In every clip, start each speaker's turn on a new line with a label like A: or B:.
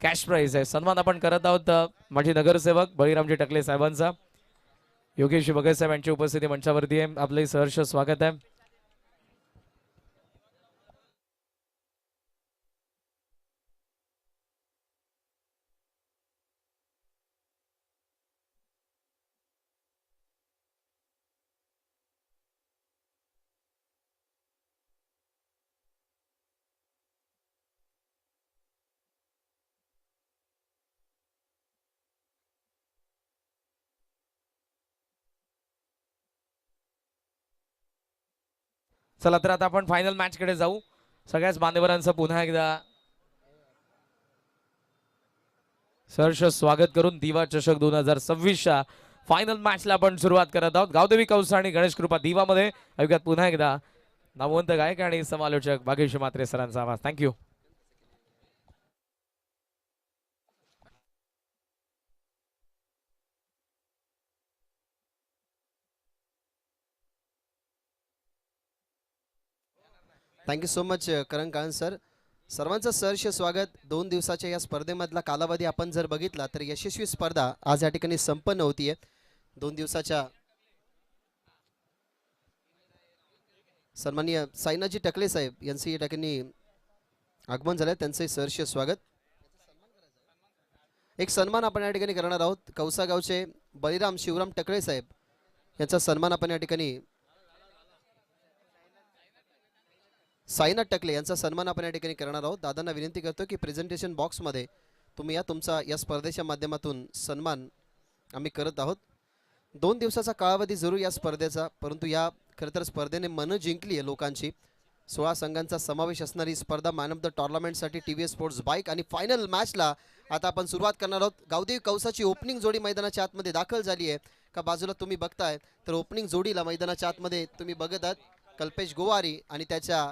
A: Cash price आहे. सन्मान आपण करत आहोत माजी नगरसेवक बळीरामजी टकले साहेबांचा. योगेश बगैर साहेब यांची उपस्थिती मंचावरती आहे. आपले सहर्ष स्वागत आहे. चला तर आता आपण फायनल मॅच कडे जाऊ. सगळ्याच मान्यवरांचं पुन्हा एकदा सहर्ष स्वागत करून दिवा चषक 2026च्या फायनल मॅचला आपण सुरुवात करत आहोत. गावदेवी कौसा आणि गणेश कृपा दिवामध्ये ऐकूयात पुन्हा एकदा नामवंत गायक आणि समालोचक भाग्यश्री म्हात्रे सरांचा आवाज. थँक्यू.
B: थँक्यू सो मच करण काळन सर. सर्वांचं सहर्ष स्वागत. 2 दिवसाच्या या स्पर्धेमधला कालावधी आपण जर बघितला तर यशस्वी स्पर्धा आज या ठिकाणी संपन्न होतीये. 2 दिवसाच्या सन्माननीय साईनाथजी टकले साहेब यांचं या ठिकाणी आगमन झालंय. त्यांचंही सहर्ष स्वागत. एक सन्मान आपण या ठिकाणी करणार आहोत. कौसा गावचे बळीराम शिवराम टकले साहेब यांचा सन्मान आपण या ठिकाणी साईनाथ टकले यांचा सन्मान आपण या ठिकाणी करणार आहोत. दादांना विनंती करतो की प्रेझेंटेशन बॉक्समध्ये तुम्ही या तुमचा या स्पर्धेच्या माध्यमातून सन्मान आम्ही करत आहोत. 2 दिवसाचा कालावधी जरूर या स्पर्धेचा, परंतु या खरं तर स्पर्धेने मनं जिंकली आहे लोकांची. 16 संघांचा समावेश असणारी स्पर्धा मॅन ऑफ द टुर्नामेंटसाठी TVS स्पोर्ट्स बाईक आणि फायनल मॅचला आता आपण सुरुवात करणार आहोत. गावदेवी कौसाची ओपनिंग जोडी मैदानाच्या आतमध्ये दाखल झाली आहे. का बाजूला तुम्ही बघताय तर ओपनिंग जोडीला मैदानाच्या आतमध्ये तुम्ही बघत आहात कल्पेश गोवारी आणि त्याच्या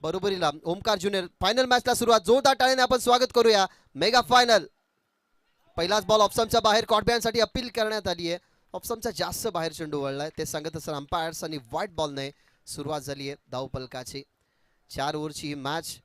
B: बरोबरीला ओमकार ज्युनियर. फायनल मॅचला सुरुवात जोरदार टाळ्याने आपण स्वागत करूया. Mega final. पहिलाच बॉल ऑप्शनच्या बाहेर कॉटबॅनसाठी अपील करण्यात आली आहे. ऑप्शनचा जास्त बाहेर चेंडू वळलाय ते सांगत असताना अंपायर्स आणि व्हाईट बॉलने सुरुवात झाली आहे धावपलकाची. 4 ओव्हरची ही मॅच.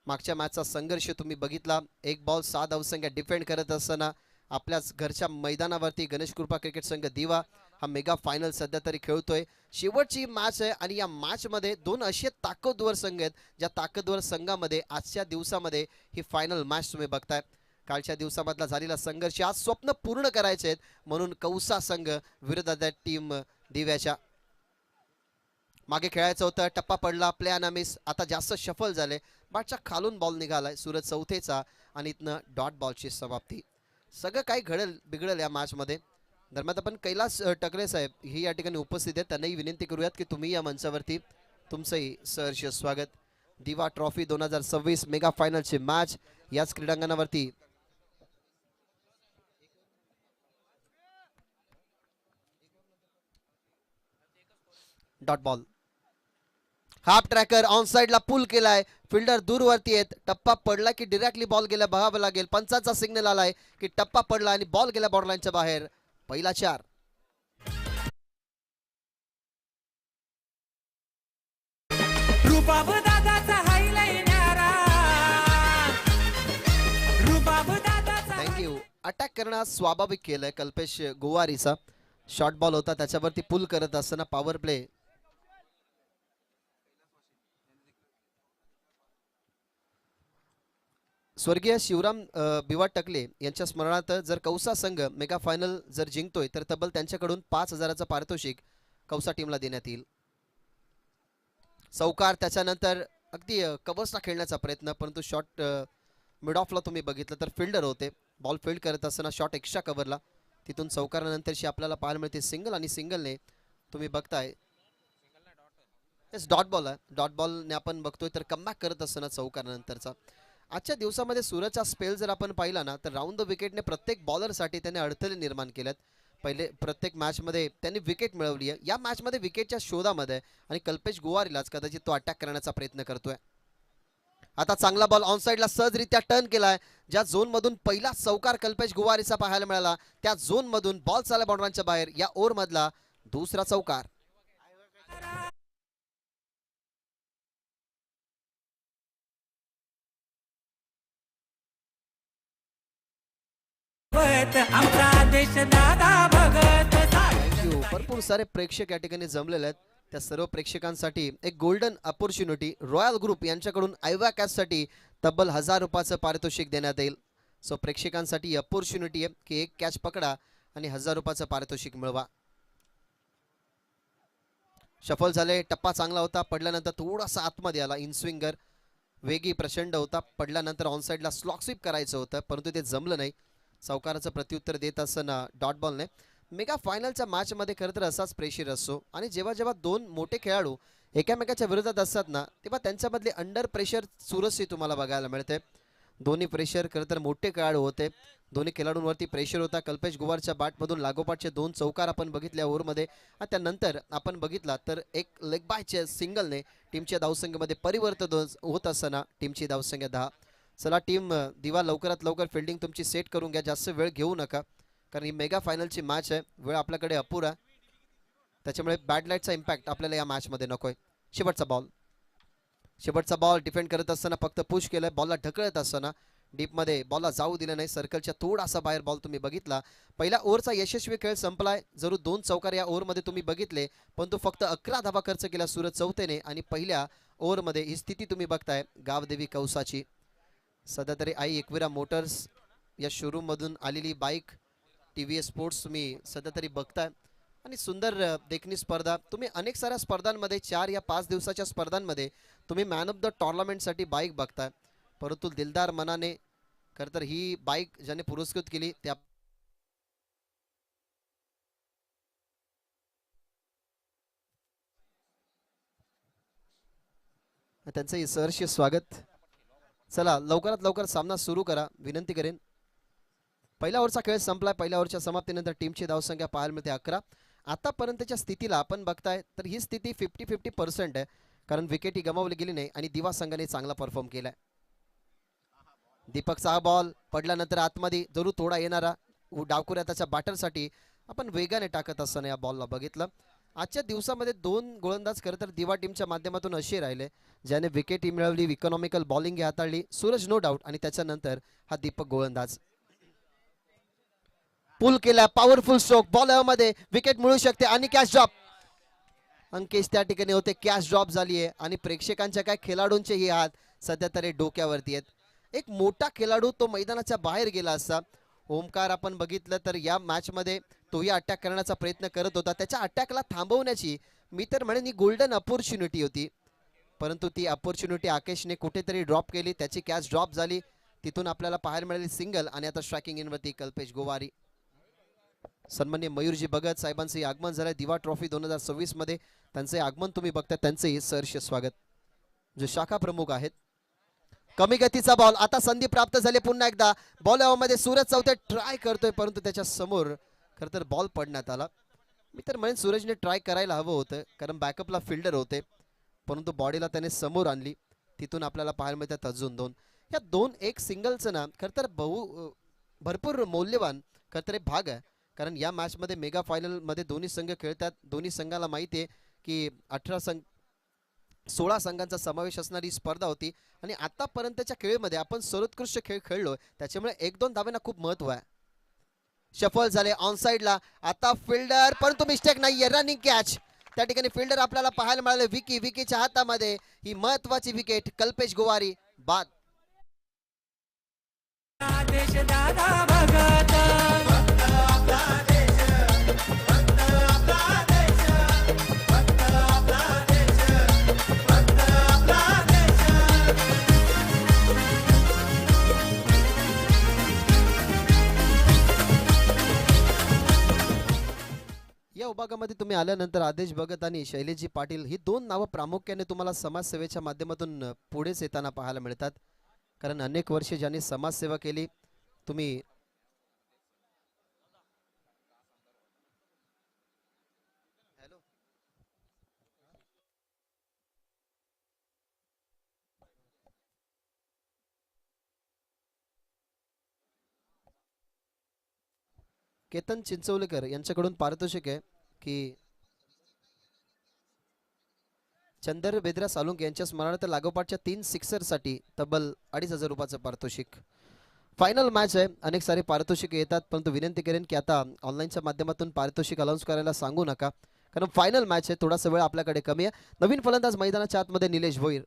B: मागच्या मॅचचा संघर्ष तुम्ही बघितला. 1 बॉल 6 धावसंख्या डिफेंड करत असताना आपल्याच घरच्या मैदानावरती गणेश कृपा क्रिकेट संघ दिवा हा मेगा फायनल सध्या तरी खेळतोय. शेवटची मॅच आहे आणि या मॅचमध्ये 2 असे ताकदवर संघ आहेत ज्या ताकदवर संघामध्ये आजच्या दिवसामध्ये ही फायनल मॅच तुम्ही बघताय. कालच्या दिवसामधला झालेला संघर्ष आज स्वप्न पूर्ण करायचे आहेत म्हणून कौसा संघ विरोधात टीम दिव्याच्या. मागे खेळायचं होतं, टप्पा पडला, प्ले अन मिस. आता जास्त शफल झाले. बॅटच्या खालून बॉल निघालाय सूरज चौथेचा आणि इथनं डॉट बॉलची समाप्ती. सगळं काही बिघडल या मॅचमध्ये. दरम्यान आपण कैलास टकले साहेब ही या ठिकाणी उपस्थित आहेत. त्यांनाही विनंती करूयात की तुम्ही या मंचावरती तुमचंही सहर्ष स्वागत. दिवा ट्रॉफी 2026 मेगा फायनलची मॅच याच क्रीडांगणावरती dot ball. Half tracker on साइडला पुल केलाय. फिल्डर दूरवरती आहेत. टप्पा पडला की डिरेक्टली बॉल गेला बघावं लागेल. पंचाचा सिग्नल आलाय की टप्पा पडला आणि बॉल गेला बॉर्डरलाईनच्या बाहेर. पहिला 4. थँक्यू. अटॅक करणं स्वाभाविक केलंय कल्पेश गोवारीचा. शॉर्ट बॉल होता त्याच्यावरती पुल करत असताना पॉवर प्ले. स्वर्गीय शिवराम बिवा टकले यांच्या स्मरणार्थ जर कौसा संघ मेगा फायनल जर जिंकतोय तर तब्बल त्यांच्याकडून 5,000चं पारितोषिक कौसा टीमला देण्यात येईल. चौकार. त्याच्यानंतर अगदी कव्हर्सला खेळण्याचा प्रयत्न, परंतु शॉट मिड ऑफला तुम्ही बघितलं तर फिल्डर होते. बॉल फील्ड करत असताना शॉट एक्स्ट्रा कव्हरला. तिथून चौकारानंतरशी आपल्याला पाहायला मिळते सिंगल आणि सिंगलने तुम्ही बघताय डॉट बॉल आहे. डॉट बॉलने आपण बघतोय तर कमबॅक करत असताना चौकारानंतरचा. आजच्या दिवसामध्ये सूरजचा स्पेल जर आपण पाहिला ना तर राऊंड द विकेटने प्रत्येक बॉलरसाठी त्याने अडथळे निर्माण केलेत. पहिले प्रत्येक मॅचमध्ये त्यांनी विकेट मिळवली आहे. या मॅचमध्ये विकेटच्या शोधामध्ये आणि कल्पेश गोवारीलाच कदाचित तो अटॅक करण्याचा प्रयत्न करतोय. आता चांगला बॉल ऑन साइडला सहजरित्या टर्न केलाय. ज्या झोनमधून पहिला चौकार कल्पेश गोवारीचा पाहायला मिळाला त्या झोनमधून बॉल चालला बॉर्डरच्या बाहेर. या ओव्हरमधला दुसरा चौकार.
C: गावत आमचा आदेश दादा भगत
B: थँक्यू. भरपूर सारे प्रेक्षक या ठिकाणी जमलेले आहेत. त्या सर्व प्रेक्षकांसाठी एक गोल्डन अपॉर्च्युनिटी रॉयल ग्रुप यांच्याकडून आयवा कॅचसाठी तब्बल 1000 रुपयाचं पारितोषिक देण्यात येईल. सो प्रेक्षकांसाठी अपॉर्च्युनिटी आहे की एक कॅच पकडा आणि 1000 रुपयाचं पारितोषिक मिळवा. शफल झाले, टप्पा चांगला होता, पडल्यानंतर थोडासा आतमध्ये आला. इनस्विंगर वेगी प्रचंड होता, पडल्यानंतर ऑनसाईडला स्लॉक स्वीप करायचं होतं परंतु ते जमलं नाही. सावकाराचं प्रत्युत्तर देत असताना डॉट बॉलने मेगा फायनलच्या मॅचमध्ये खरं तर असाच प्रेशर असतो आणि जेव्हा जेव्हा दोन मोठे खेळाडू एकामेकाच्या विरोधात असतात ना तेव्हा त्यांच्यामधले अंडर प्रेशर चुरसही तुम्हाला बघायला मिळते. दोन्ही प्रेशर खरं तर मोठे खेळाडू होते, दोन्ही खेळाडूंवरती प्रेशर होता. कल्पेश गुवारच्या बॅटमधून लागोपाठचे 2 चौकार आपण बघितल्या ओव्हरमध्ये आणि त्यानंतर आपण बघितला तर एक लेग बायच्या सिंगलने टीमच्या धावसंख्येमध्ये परिवर्तन होत असताना टीमची धावसंख्या 10. चला टीम दिवा लवकरात लवकर फिल्डिंग तुमची सेट करून घ्या, जास्त वेळ घेऊ नका कारण ही मेगा फायनलची मॅच आहे, वेळ आपल्याकडे अपुरा, त्याच्यामुळे बॅड लाईटचा इम्पॅक्ट आपल्याला या मॅचमध्ये नको आहे. शेवटचा बॉल डिफेंड करत असताना फक्त पुश केलंय, बॉलला ढकलत असताना डीपमध्ये बॉलला जाऊ दिलं नाही. सर्कलच्या थोडासा बाहेर बॉल तुम्ही बघितला. पहिल्या ओव्हरचा यशस्वी खेळ संपलाय. जरूर 2 चौकार या ओव्हरमध्ये तुम्ही बघितले परंतु फक्त 11 धावा खर्च केला सूरज चौथेने आणि पहिल्या ओव्हरमध्ये ही स्थिती तुम्ही बघताय गावदेवी कौसाची. सध्या तरी आई एकविरा मोटर्स या शोरूममधून आलेली बाईक TVS स्पोर्ट्स तुम्ही सध्या तरी बघताय आणि सुंदर देखणी स्पर्धा. तुम्ही अनेक साऱ्या स्पर्धांमध्ये 4 या 5 दिवसाच्या स्पर्धांमध्ये तुम्ही मॅन ऑफ द टुर्नामेंटसाठी बाईक बघताय परंतु दिलदार मनाने खरं तर ही बाईक ज्याने पुरस्कृत केली त्या त्यांचंही सहर्ष स्वागत. चला लवकरात लवकर सामना सुरू करा विनंती करेन. पहिल्या ओव्हरचा खेळ संपलाय. पहिल्या ओव्हरच्या समाप्तीनंतर टीमची धावसंख्या पाहायला मिळते 11. आतापर्यंतच्या स्थितीला आपण बघताय तर ही स्थिती 50-50% आहे कारण विकेटी गमावली गेली नाही आणि दिवा संघाने चांगला परफॉर्म केलाय. दीपकचा हा बॉल पडल्यानंतर आतमध्ये जरूर थोडा येणारा डावकुऱ्या त्याच्या बॅटरसाठी आपण वेगाने टाकत असताना या बॉलला बघितलं. आजच्या दिवसामध्ये 2 गोलंदाज खरं तर दिवा टीमच्या माध्यमातून असे राहिले ज्याने विकेटी मिळवली, इकॉनॉमिकल बॉलिंग हाताळली. सूरज नो डाऊट आणि त्याच्यानंतर हा दीपक गोलंदाज पुल केला, पॉवरफुल स्ट्रोक, बॉल मध्ये विकेट मिळू शकते आणि कॅच ड्रॉप. अंकेश त्या ठिकाणी होते, कॅच ड्रॉप झाली आहे आणि प्रेक्षकांच्या काय खेळाडूंचेही हात सध्या तरी डोक्यावरती आहेत. एक मोठा खेळाडू तो मैदानाच्या बाहेर गेला असता. ओमकार आपण बघितलं तर या मॅचमध्ये तोही अटॅक करण्याचा प्रयत्न करत होता, त्याच्या अटॅकला थांबवण्याची मी तर म्हणेन ही गोल्डन अपॉर्च्युनिटी होती परंतु ती अपॉर्च्युनिटी आकेशने कुठेतरी ड्रॉप केली, त्याची कॅच ड्रॉप झाली. तिथून आपल्याला पाहायला मिळाली सिंगल आणि आता स्ट्रायकिंग इनवरती कल्पेश गोवारी. सन्मान्य मयूरजी भगत साहेबांचे आगमन झालंय दिवा ट्रॉफी 2026 मध्ये. त्यांचे आगमन तुम्ही बघता, त्यांचेही सहर्ष स्वागत. जे शाखा प्रमुख आहेत. कमी गतीचा बॉल, आता संधी प्राप्त झाली पुन्हा एकदा. बॉल मध्ये सूरज चौथे ट्राय करतोय परंतु त्याच्या समोर खरं तर बॉल पडण्यात आला. मी तर म्हणेन सूरजने ट्राय करायला हवं होतं कारण बॅकअपला फिल्डर होते परंतु बॉडीला त्याने समोर आणली. तिथून आपल्याला पाहायला मिळतात अजून 2. या 2-1 सिंगलचं ना खरं तर भरपूर मौल्यवान खरं तर भाग आहे कारण या मॅचमध्ये मेगा फायनलमध्ये दोन्ही संघ खेळतात. दोन्ही संघाला माहिती आहे की 16 संघांचा समावेश असणारी स्पर्धा होती आणि आतापर्यंतच्या खेळमध्ये आपण सर्वोत्कृष्ट खेळ खेळलो त्याच्यामुळे 1-2 धावांना खूप महत्व आहे. शफल झाले ऑन साइडला, आता फिल्डर परंतु मिस्टेक नाहीये, रनिंग कॅच. त्या ठिकाणी फिल्डर आपल्याला पाहायला मिळाले. विकीच्या हातामध्ये ही महत्वाची विकेट. कल्पेश गोवारी बाद.
C: आदेश दादा भगत
B: या विभागामध्ये तुम्ही आल्यानंतर आदेश भगत आणि शैलेशजी पाटील ही 2 नावं प्रामुख्याने तुम्हाला समाजसेवेच्या माध्यमातून पुढेच येताना पाहायला मिळतात कारण अनेक वर्षे ज्यांनी समाजसेवा केली. तुम्ही केतन चिंचवलेकर यांच्याकडून पारितोषिक आहे की चंदर बेद्रा सालुंके यांच्या स्मरणार्थ लागोपाठच्या 3 सिक्सरसाठी तब्बल 2500 रुपयाचं पारितोषिक. फायनल मॅच आहे. अनेक सारे पारितोषिक येतात, परंतु विनंती करेन की आता ऑनलाईनच्या माध्यमातून पारितोषिक अनाऊन्स करायला सांगू नका, कारण फायनल मॅच आहे. थोडासा वेळ आपल्याकडे कमी आहे. नवीन फलंदाज मैदानाच्या आतमध्ये निलेश भोईर.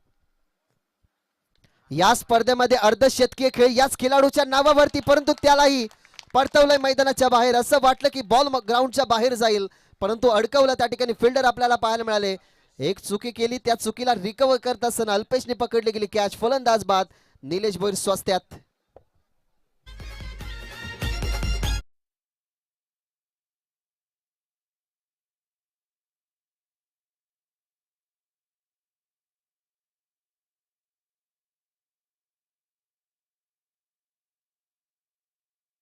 B: या स्पर्धेमध्ये अर्धशतकीय खेळ याच खेळाडूच्या नावावरती, परंतु त्यालाही परतवलंय मैदानाच्या बाहेर. असं वाटलं की बॉल ग्राउंडच्या बाहेर जाईल, परंतु अडकवलं. त्या ठिकाणी फिल्डर आपल्याला पाहायला मिळाले. एक चुकी केली, त्या चुकीला रिकव्हर करत असताना अल्पेशने पकडली गेली कॅच. फलंदाज बाद निलेश भोईर स्वास्थ्यात.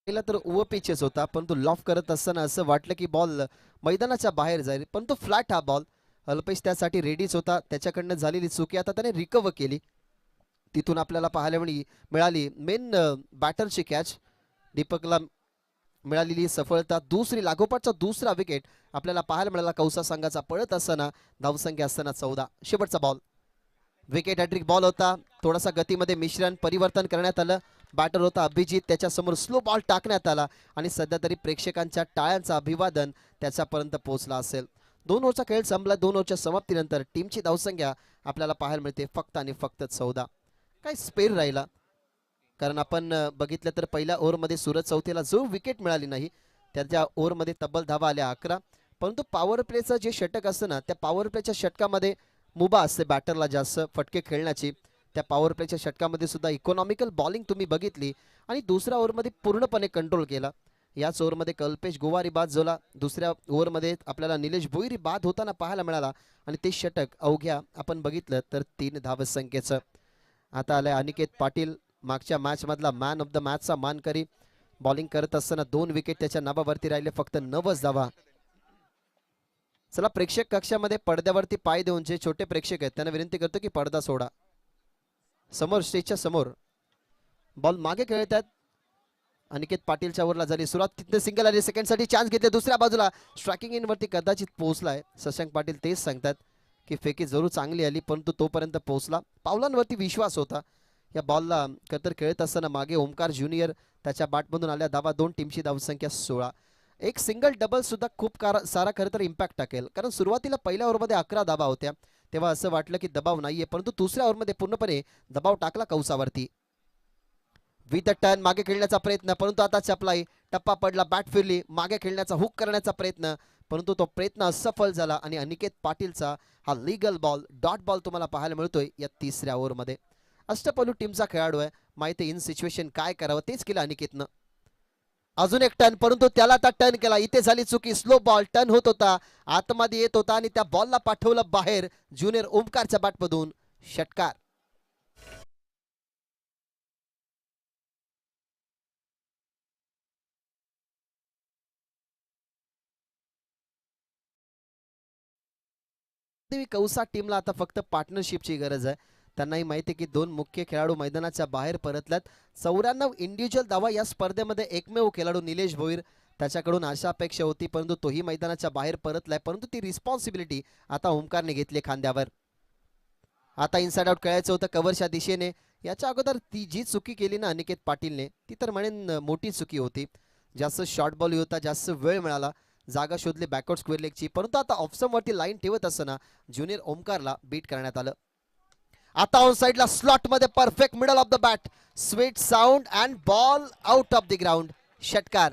B: पहिला तर ओव्हर पिचेस होता, परंतु लॉफ करत असताना असं वाटलं की बॉल मैदानाच्या बाहेर जाईल, परंतु फ्लॅट हा बॉल. अल्पेश त्यासाठी रेडीच होता. त्याच्याकडनं झालेली चुकी आता त्याने रिकव्हर केली. तिथून आपल्याला पाहायला मिळाली मेन बॅटरची कॅच. दीपकला मिळालेली सफलता. दुसरी लागोपाठचा दुसरा विकेट आपल्याला पाहायला मिळाला. कौसा संघाचा पळत असताना धावसंख्या असताना 14. शेवटचा बॉल विकेट हॅट्रिक बॉल होता. थोडासा गतीमध्ये मिश्रण परिवर्तन करण्यात आलं. बॅटर होता अभिजित, त्याच्यासमोर स्लो बॉल टाकण्यात आला आणि सध्या तरी प्रेक्षकांच्या टाळ्यांचं अभिवादन त्याच्यापर्यंत पोहोचला असेल. 2 ओव्हरचा खेळ संपला. 2 ओव्हरच्या समाप्तीनंतर टीमची धावसंख्या आपल्याला पाहायला मिळते फक्त आणि फक्त 14. काय स्पेअर राहिला, कारण आपण बघितलं तर पहिल्या ओव्हरमध्ये सूरज चौथेला जो विकेट मिळाली नाही, त्याच्या ओव्हरमध्ये तब्बल धावा आल्या 11. परंतु पॉवर प्लेचं जे षटक असतं ना, त्या पॉवर प्लेच्या षटकामध्ये मुभा असते बॅटरला जास्त फटके खेळण्याची. त्या पॉवर प्लेच्या षटकामध्ये सुद्धा इकॉनॉमिकल बॉलिंग तुम्ही बघितली आणि दुसऱ्या ओव्हरमध्ये पूर्णपणे कंट्रोल केला. याच ओव्हरमध्ये कल्पेश गोवारी बाद झाला. दुसऱ्या ओव्हरमध्ये आपल्याला निलेश भोईर बाद होताना पाहायला मिळाला आणि ते षटक अवघ्या आपण बघितलं तर 3 धावसंख्येचं. आता आलाय अनिकेत पाटील, मागच्या मॅचमधला मॅन ऑफ द मॅचचा मानकरी. बॉलिंग करत असताना 2 विकेट त्याच्या नावावरती राहिले, फक्त 9 धावा. चला प्रेक्षक कक्षामध्ये पडद्यावरती पाय देऊन जे छोटे प्रेक्षक आहेत त्यांना विनंती करतो की पडदा सोडा. समोर स्टेजच्या समोर बॉल मागे खेळत आहेत. अनिकेत पाटीलच्या ओव्हरला झाली सुरुवात. तिथे सिंगल आली, सेकंडसाठी चान्स घेतले. दुसऱ्या बाजूला स्ट्रायकिंग इन वरती कदाचित पोहोचलाय. शशांक पाटील तेच सांगतात की फेकी जरूर चांगली आली, परंतु तोपर्यंत पोहोचला. पावलांवरती विश्वास होता. या बॉलला कतर खेळत असताना मागे ओमकार ज्युनियर त्याच्या बॅटमधून आल्या धावा 2. टीमची धावसंख्या 16. एक सिंगल डबल सुद्धा खूप सारा खरं तर इम्पॅक्ट टाकेल, कारण सुरुवातीला पहिल्या ओव्हरमध्ये 11 धावा होत्या, तेव्हा असं वाटलं की दबाव नाहीये, परंतु दुसऱ्या ओव्हरमध्ये पूर्णपणे दबाव टाकला कौसावरती. विथ अ टर्न मागे खेळण्याचा प्रयत्न, परंतु आता चपलाई. टप्पा पडला, बॅट फिरली. मागे खेळण्याचा हुक करण्याचा प्रयत्न, परंतु तो प्रयत्न असफल झाला आणि अनिकेत पाटीलचा हा लीगल बॉल डॉट बॉल तुम्हाला पाहायला मिळतोय या 3ऱ्या ओव्हरमध्ये. अष्टपैलू टीमचा खेळाडू आहे, माहिती इन सिच्युएशन काय करावं तेच केलं अनिकेतनं. अजून एक टर्न, परंतु त्याला आता टर्न केला. इथे झाली चुकी. स्लो बॉल टर्न होत होता, आतमध्ये येत होता आणि त्या बॉलला पाठवलं बाहेर. ज्युनियर ओमकारच्या बॅटमधून षटकार. कौसा टीमला आता फक्त पार्टनरशिपची गरज आहे. त्यांनाही माहिती आहे की 2 मुख्य खेळाडू मैदानाच्या बाहेर परतल्यात. 94 इंडिव्हिज्युअल धावा या स्पर्धेमध्ये एकमेव खेळाडू निलेश भोईर, त्याच्याकडून आशा अपेक्षा होती, परंतु तोही मैदानाच्या बाहेर परतलाय. परंतु ती रिस्पॉन्सिबिलिटी आता ओमकारने घेतली खांद्यावर. आता इनसाइड आउट खेळायचं होतं कव्हरच्या दिशेने. याच्या अगोदर ती जी चुकी केली ना अनिकेत पाटीलने, ती तर म्हणेन मोठी चुकी होती. जास्त शॉर्ट बॉल होता, जास्त वेळ मिळाला, जागा शोधली बॅकवर्ड स्क्वेअर लेगची, परंतु आता ऑफसमवरती लाईन ठेवत असताना ज्युनियर ओमकारला बीट करण्यात आलं. आता ऑन साइडला स्लॉट मध्ये perfect middle of the bat, sweet sound and ball out of the ground. षटकार.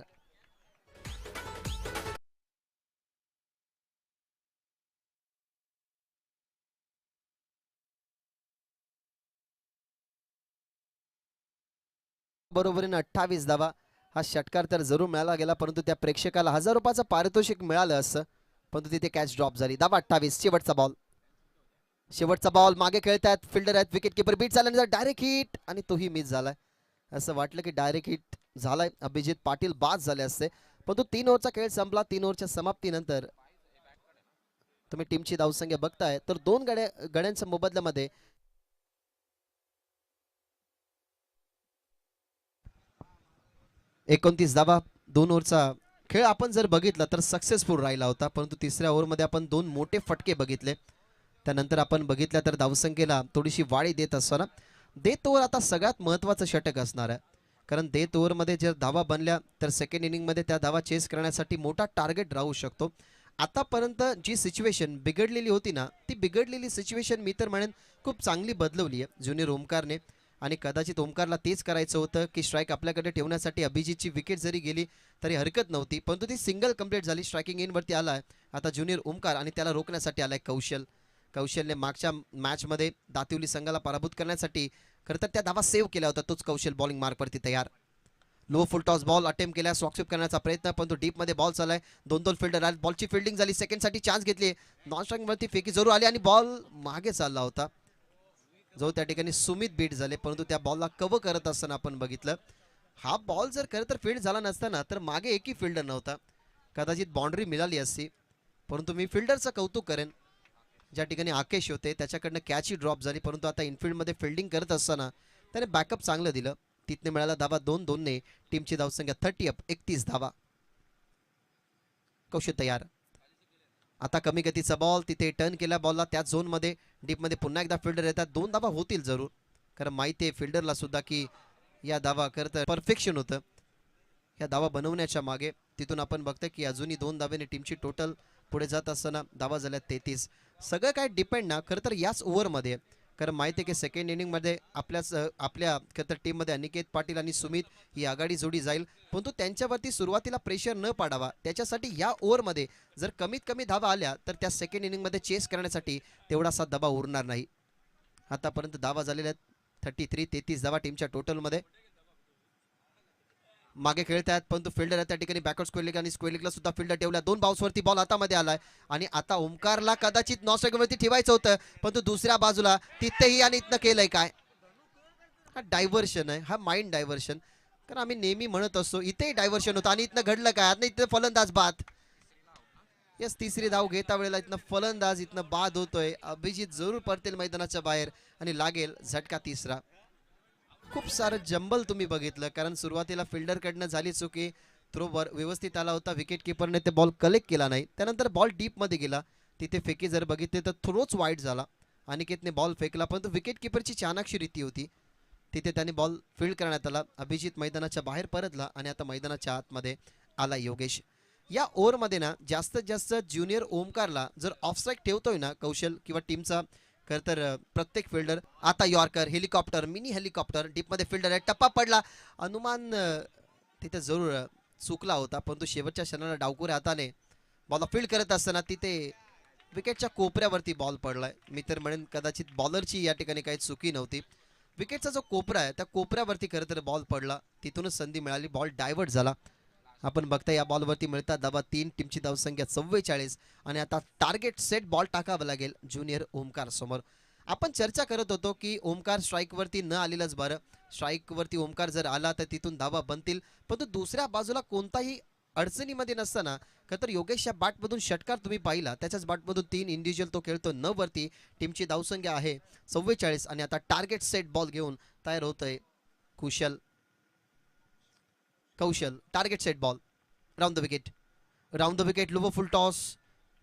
B: बरोबरीने 28 धावा. हा षटकार तर जरूर मिळाला गेला, परंतु त्या प्रेक्षकाला 1000 रुपयाचं पारितोषिक मिळालं असं, परंतु तिथे कॅच ड्रॉप झाली. धावा 28. शेवटचा बॉल. शेवटचा बॉल मागे खेळतात, फिल्डर आहेत, विकेट किपर बीट झाल्यानंतर डायरेक्ट हिट आणि तोही मिस झालाय. असं वाटलं की डायरेक्ट हिट झालाय, अभिजित पाटील बाद झाले असते, परंतु 3 ओव्हरचा खेळ संपला. 3 ओव्हरच्या समाप्तीनंतर तुम्ही टीमची धावसंख्या बघताय तर 2 गड्यांच्या मोबदल्यामध्ये 29 धावा. 2 ओव्हरचा खेळ आपण जर बघितला तर सक्सेसफुल राहिला होता, परंतु 3ऱ्या ओव्हरमध्ये आपण 2 मोठे फटके बघितले. त्यानंतर आपण बघितलं तर धावसंख्येला थोडीशी वाढी देत असताना देत ओव्हर आता सगळ्यात महत्त्वाचं षटक असणार आहे, कारण डेथ ओव्हरमध्ये जर धावा बनल्या तर सेकंड इनिंगमध्ये त्या धावा चेस करण्यासाठी मोठा टार्गेट राहू शकतो. आतापर्यंत जी सिच्युएशन बिघडलेली होती ना, ती बिघडलेली सिच्युएशन मी तर म्हणेन खूप चांगली बदलवली आहे ज्युनियर ओमकारने. आणि कदाचित ओमकारला तेच करायचं होतं की स्ट्राईक आपल्याकडे ठेवण्यासाठी अभिजितची विकेट जरी गेली तरी हरकत नव्हती, परंतु ती सिंगल कंप्लीट झाली. स्ट्रायकिंग इनवरती आला आहे आता ज्युनियर ओमकार आणि त्याला रोखण्यासाठी आलाय कौशलने मागच्या मॅचमध्ये दातिवली संघाला पराभूत करण्यासाठी खरं तर त्या धावा सेव्ह केल्या होत्या. तोच कौशल बॉलिंग मार्कवरती तयार. Low full toss ball attempt केला, स्वॉकस्विप करण्याचा प्रयत्न, परंतु डीपमध्ये बॉल चाललाय. दोन फिल्डर आले, बॉलची फिल्डिंग झाली, सेकंडसाठी चान्स घेतली, नॉन स्ट्राईकवरती फेकी जरूर आली आणि बॉल मागे चालला होता जो त्या ठिकाणी सुमित बीट झाले. परंतु त्या बॉलला कव्हर करत असताना आपण बघितलं हा बॉल जर खरं तर फील्ड झाला नसताना तर मागे एकही फिल्डर नव्हता, कदाचित बाउंड्री मिळाली असती. परंतु मी फिल्डरचं कौतुक करेन, ज्या ठिकाणी आकेश होते त्याच्याकडनं कॅच ही ड्रॉप झाली, परंतु आता इनफिल्डमध्ये फिल्डिंग करत असताना त्याने बॅकअप चांगलं दिलं. तिथने मिळाला धावा 2-2ने. टीमची धावसंख्या 30 अप 31 धावा. कौशल तयार. आता कमी गतीचा बॉल, तिथे टर्न केला बॉलला त्याच झोनमध्ये. डीपमध्ये पुन्हा एकदा फिल्डर येतात, 2 धावा होतील जरूर, कारण माहिती आहे फिल्डरला सुद्धा की या धावा करता परफेक्शन होतं या धावा बनवण्याच्या मागे. तिथून आपण बघतोय की अजूनही 2 धावेने टीमची टोटल पुढे जात असताना धावा झाल्या 33. सगळं काय डिपेंड ना खरं तर याच ओव्हरमध्ये, कारण माहिती आहे की सेकंड इनिंगमध्ये आपल्या खरं तर टीममध्ये अनिकेत पाटील आणि सुमित ही आघाडी जोडी जाईल, परंतु त्यांच्यावरती सुरुवातीला प्रेशर न पाडावा त्याच्यासाठी या ओव्हरमध्ये जर कमीत कमी धावा आल्या तर त्या सेकंड इनिंगमध्ये चेस करण्यासाठी तेवढासा दबाव उरणार नाही. आतापर्यंत धावा झालेल्या आहेत 33 धावा टीमच्या टोटलमध्ये. मागे खेळत आहेत परंतु फिल्डर आहे त्या ठिकाणी बॅकवर्ड स्क्वेअर आणि स्क्वेअरला सुद्धा फिल्डर ठेवला. 2 बाउन्सवरती बॉल हातामध्ये आलाय आणि आता ओमकारला कदाचित नॉन स्ट्राईकवरती ठेवायचं होतं, परंतु दुसऱ्या बाजूला तिथेही आणि इथनं केलंय काय, हा डायव्हर्शन आहे, हा माइंड डायव्हर्शन. कारण आम्ही नेहमी म्हणत असतो इथेही डायव्हर्शन होतं आणि इथनं घडलं काय, आता इथं फलंदाज बाद. यस, तिसरी धाव घेता वेळेला इथनं फलंदाज इथनं बाद होतोय. अभिजित जरूर पडतील मैदानाच्या बाहेर आणि लागेल झटका तिसरा. खूप सारं जंबल तुम्ही बघितलं, कारण सुरुवातीला फिल्डरकडनं झाली चुकी, थ्रो व्यवस्थित आला होता, विकेट किपरने ते बॉल कलेक्ट केला नाही, त्यानंतर बॉल डीपमध्ये गेला, तिथे फेकी जर बघितले तर थ्रोच वाईट झाला. अनिकेतने बॉल फेकला परंतु विकेट किपरची चाणाक्षी रीती होती, तिथे त्याने बॉल फील्ड करण्यात आला. अभिजित मैदानाच्या बाहेर परतला आणि आता मैदानाच्या आतमध्ये आला योगेश. या ओव्हरमध्ये ना जास्तीत जास्त ज्युनियर ओमकारला जर ऑफस्ट्राईक ठेवतोय ना कौशल किंवा टीमचा खरं तर प्रत्येक फिल्डर. आता यॉर्कर, हेलिकॉप्टर, मिनी हेलिकॉप्टर, डीपमध्ये फिल्डर आहे, टप्पा पडला, अनुमान तिथे जरूर चुकला होता, परंतु शेवटच्या क्षणाला डावकुऱ्या हाताने बॉल फील्ड करत असताना तिथे विकेटच्या कोपऱ्यावरती बॉल पडलाय. मी तर म्हणेन कदाचित बॉलरची या ठिकाणी काही चुकी नव्हती, विकेटचा जो कोपरा आहे त्या कोपऱ्यावरती खरं तर बॉल पडला, तिथूनच संधी मिळाली, बॉल डायव्हर्ट झाला. आपण बघता या बॉलवरती मिळतात धावा 3, टीमची धावसंख्या 44 आणि आता टार्गेट सेट बॉल टाकावा लागेल ज्युनियर ओमकार समोर. आपण चर्चा करत होतो की ओमकार स्ट्राईकवरती न आलेलंच बरं, स्ट्राईकवरती ओमकार जर आला तर तिथून धावा बनतील, परंतु दुसऱ्या बाजूला कोणताही अडचणीमध्ये नसताना खरं तर योगेशच्या बॅटमधून षटकार तुम्ही पाहिला, त्याच्याच बॅटमधून 3 इंडिव्हिज्युअल तो खेळतो 9 वरती. टीमची धावसंख्या आहे 44 आणि आता टार्गेट सेट बॉल घेऊन तयार होतोय Kaushal. Target set ball round the wicket low full toss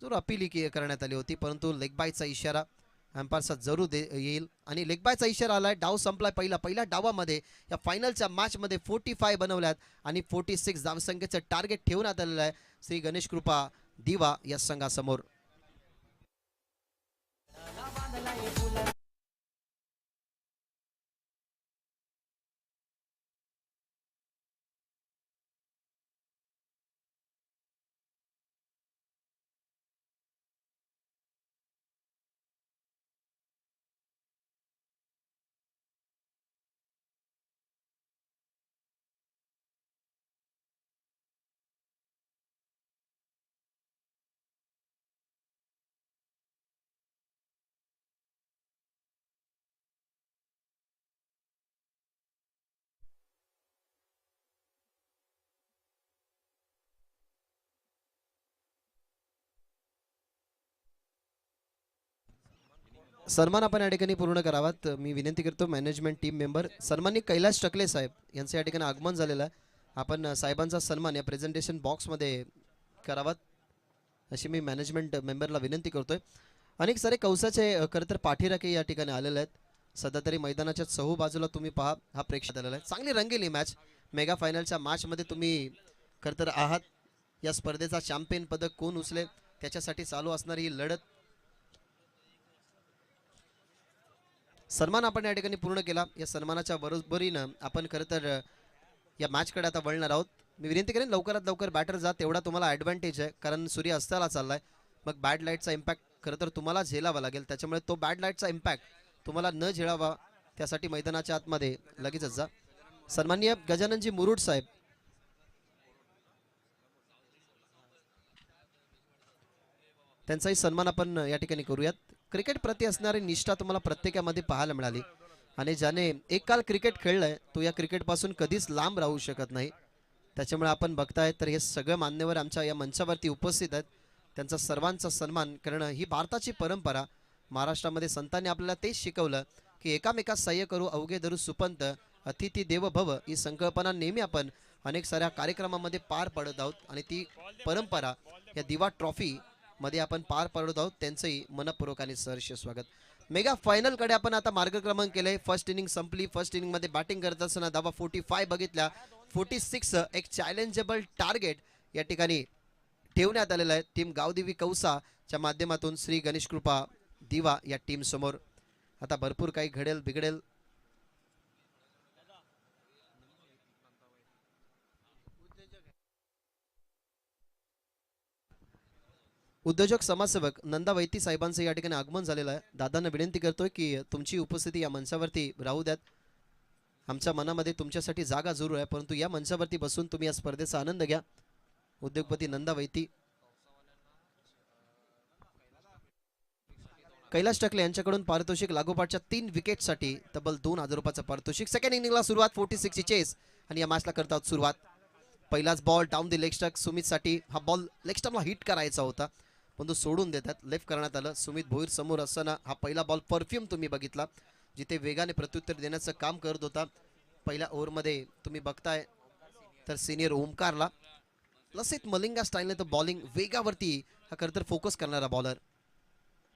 B: जरूर अपील करण्यात आली होती, परंतु लेग बायचा इशारा अंपायरचा जरूर येईल आणि लेग बायचा इशारा आलाय. डाव संपलाय. पहिल्या डावामध्ये या फायनलच्या मॅचमध्ये 45 बनवल्यात आणि 46 धावसंख्येचं टार्गेट ठेवण्यात आलेलं आहे श्री गणेश कृपा दिवा या संघासमोर. सन्मान आपण या ठिकाणी पूर्ण करावात मी विनंती करतो. मॅनेजमेंट टीम मेंबर सन्माननीय कैलास टकले साहेब यांचं या ठिकाणी आगमन झालेलं आहे. आपण साहेबांचा सन्मान या प्रेझेंटेशन बॉक्समध्ये करावात अशी मी मॅनेजमेंट मेंबरला विनंती करतोय. अनेक सारे कौसाचे खरं तर पाठीराखे या ठिकाणी आलेले आहेत. सध्या तरी मैदानाच्या चहू बाजूला तुम्ही पहा हा प्रेक्षक आलेला आहे. चांगली रंगीली मॅच, मेगा फायनलच्या मॅचमध्ये तुम्ही खरं तर आहात. या स्पर्धेचा चॅम्पियन पदक कोण उचलेल त्याच्यासाठी चालू असणारी ही लढत. सन्मान आपण या ठिकाणी पूर्ण केला. या सन्मानाच्या बरोबरीनं आपण खरं तर या मॅचकडे आता वळणार आहोत. मी विनंती करेन लवकरात लवकर बॅटर जा, तेवढा तुम्हाला ॲडव्हान्टेज आहे, कारण सूर्य अस्ताला चाललाय. मग बॅड लाईटचा इम्पॅक्ट खरं तर तुम्हाला झेलावा लागेल, त्याच्यामुळे तो बॅड लाईटचा इम्पॅक्ट तुम्हाला न झेलावा त्यासाठी मैदानाच्या आतमध्ये लगेचच जा. सन्माननीय गजाननजी मुरुड साहेब, त्यांचाही सन्मान आपण या ठिकाणी करूयात. क्रिकेट प्रति असणारी निष्ठा तुम्हाला प्रत्येकामध्ये पाहायला मिळाली आणि ज्याने एक काल क्रिकेट खेळलंय तो या क्रिकेटपासून कधीच लांब राहू शकत नाही. त्याच्यामुळे आपण बघताय तर हे सगळे मान्यवर आमच्या या मंचावरती उपस्थित आहेत. त्यांचा सर्वांचा सन्मान करणं ही भारताची परंपरा. महाराष्ट्रामध्ये संतांनी आपल्याला तेच शिकवलं की एकामेकास सहाय्य करू अवघे धरू सुपंत अतिथी देव भव ही संकल्पना नेहमी आपण अनेक साऱ्या कार्यक्रमामध्ये पार पडत आहोत आणि ती परंपरा या दिवा ट्रॉफी मध्ये आपण पार पडत आहोत. त्यांचंही मनपूर्वक आणि सहर्ष स्वागत. मेगा फायनल कडे आपण आता मार्गक्रमण केलंय. फर्स्ट इनिंग संपली. फर्स्ट इनिंग मध्ये बॅटिंग करत असताना धावा 45 बघितल्या. 46 एक चॅलेंजेबल टार्गेट या ठिकाणी ठेवण्यात आलेलं आहे टीम गावदेवी कौसाच्या माध्यमातून श्री गणेश कृपा दिवा या टीम समोर. आता भरपूर काही घडेल बिघडेल. उद्योजक समाजसेवक नंदा वैती साहेबांचं या ठिकाणी आगमन झालेलं आहे. दादांना विनंती करतोय की तुमची उपस्थिती या मंचावरती राहू द्यात. आमच्या मनामध्ये तुमच्यासाठी जागा जरूर आहे, परंतु या मंचावरती बसून तुम्ही या स्पर्धेचा आनंद घ्या. उद्योगपती नंदा वैती. कैलाश टकले यांच्याकडून पारितोषिक लागोपाठच्या 3 विकेटसाठी तब्बल 2000 रुपयाचं पारितोषिक. सेकंड इनिंगला सुरुवात 46 ची चेस आणि या मॅचला करतात सुरुवात. पहिलाच ball down the leg stump सुमितसाठी. हा बॉल लेग स्टंपला हिट करायचा होता पण तो सोडून देतात. लेफ्ट करण्यात आलं. सुमित भोईर समोर असताना हा पहिला बॉल परफ्यूम तुम्ही बघितला जिथे वेगाने प्रत्युत्तर देण्याचं काम करत होता. पहिल्या ओव्हरमध्ये तुम्ही बघताय तर सिनियर ओमकारला लसित मलिंगा स्टाईलने तो बॉलिंग वेगावरती हा खरं तर फोकस करणारा बॉलर.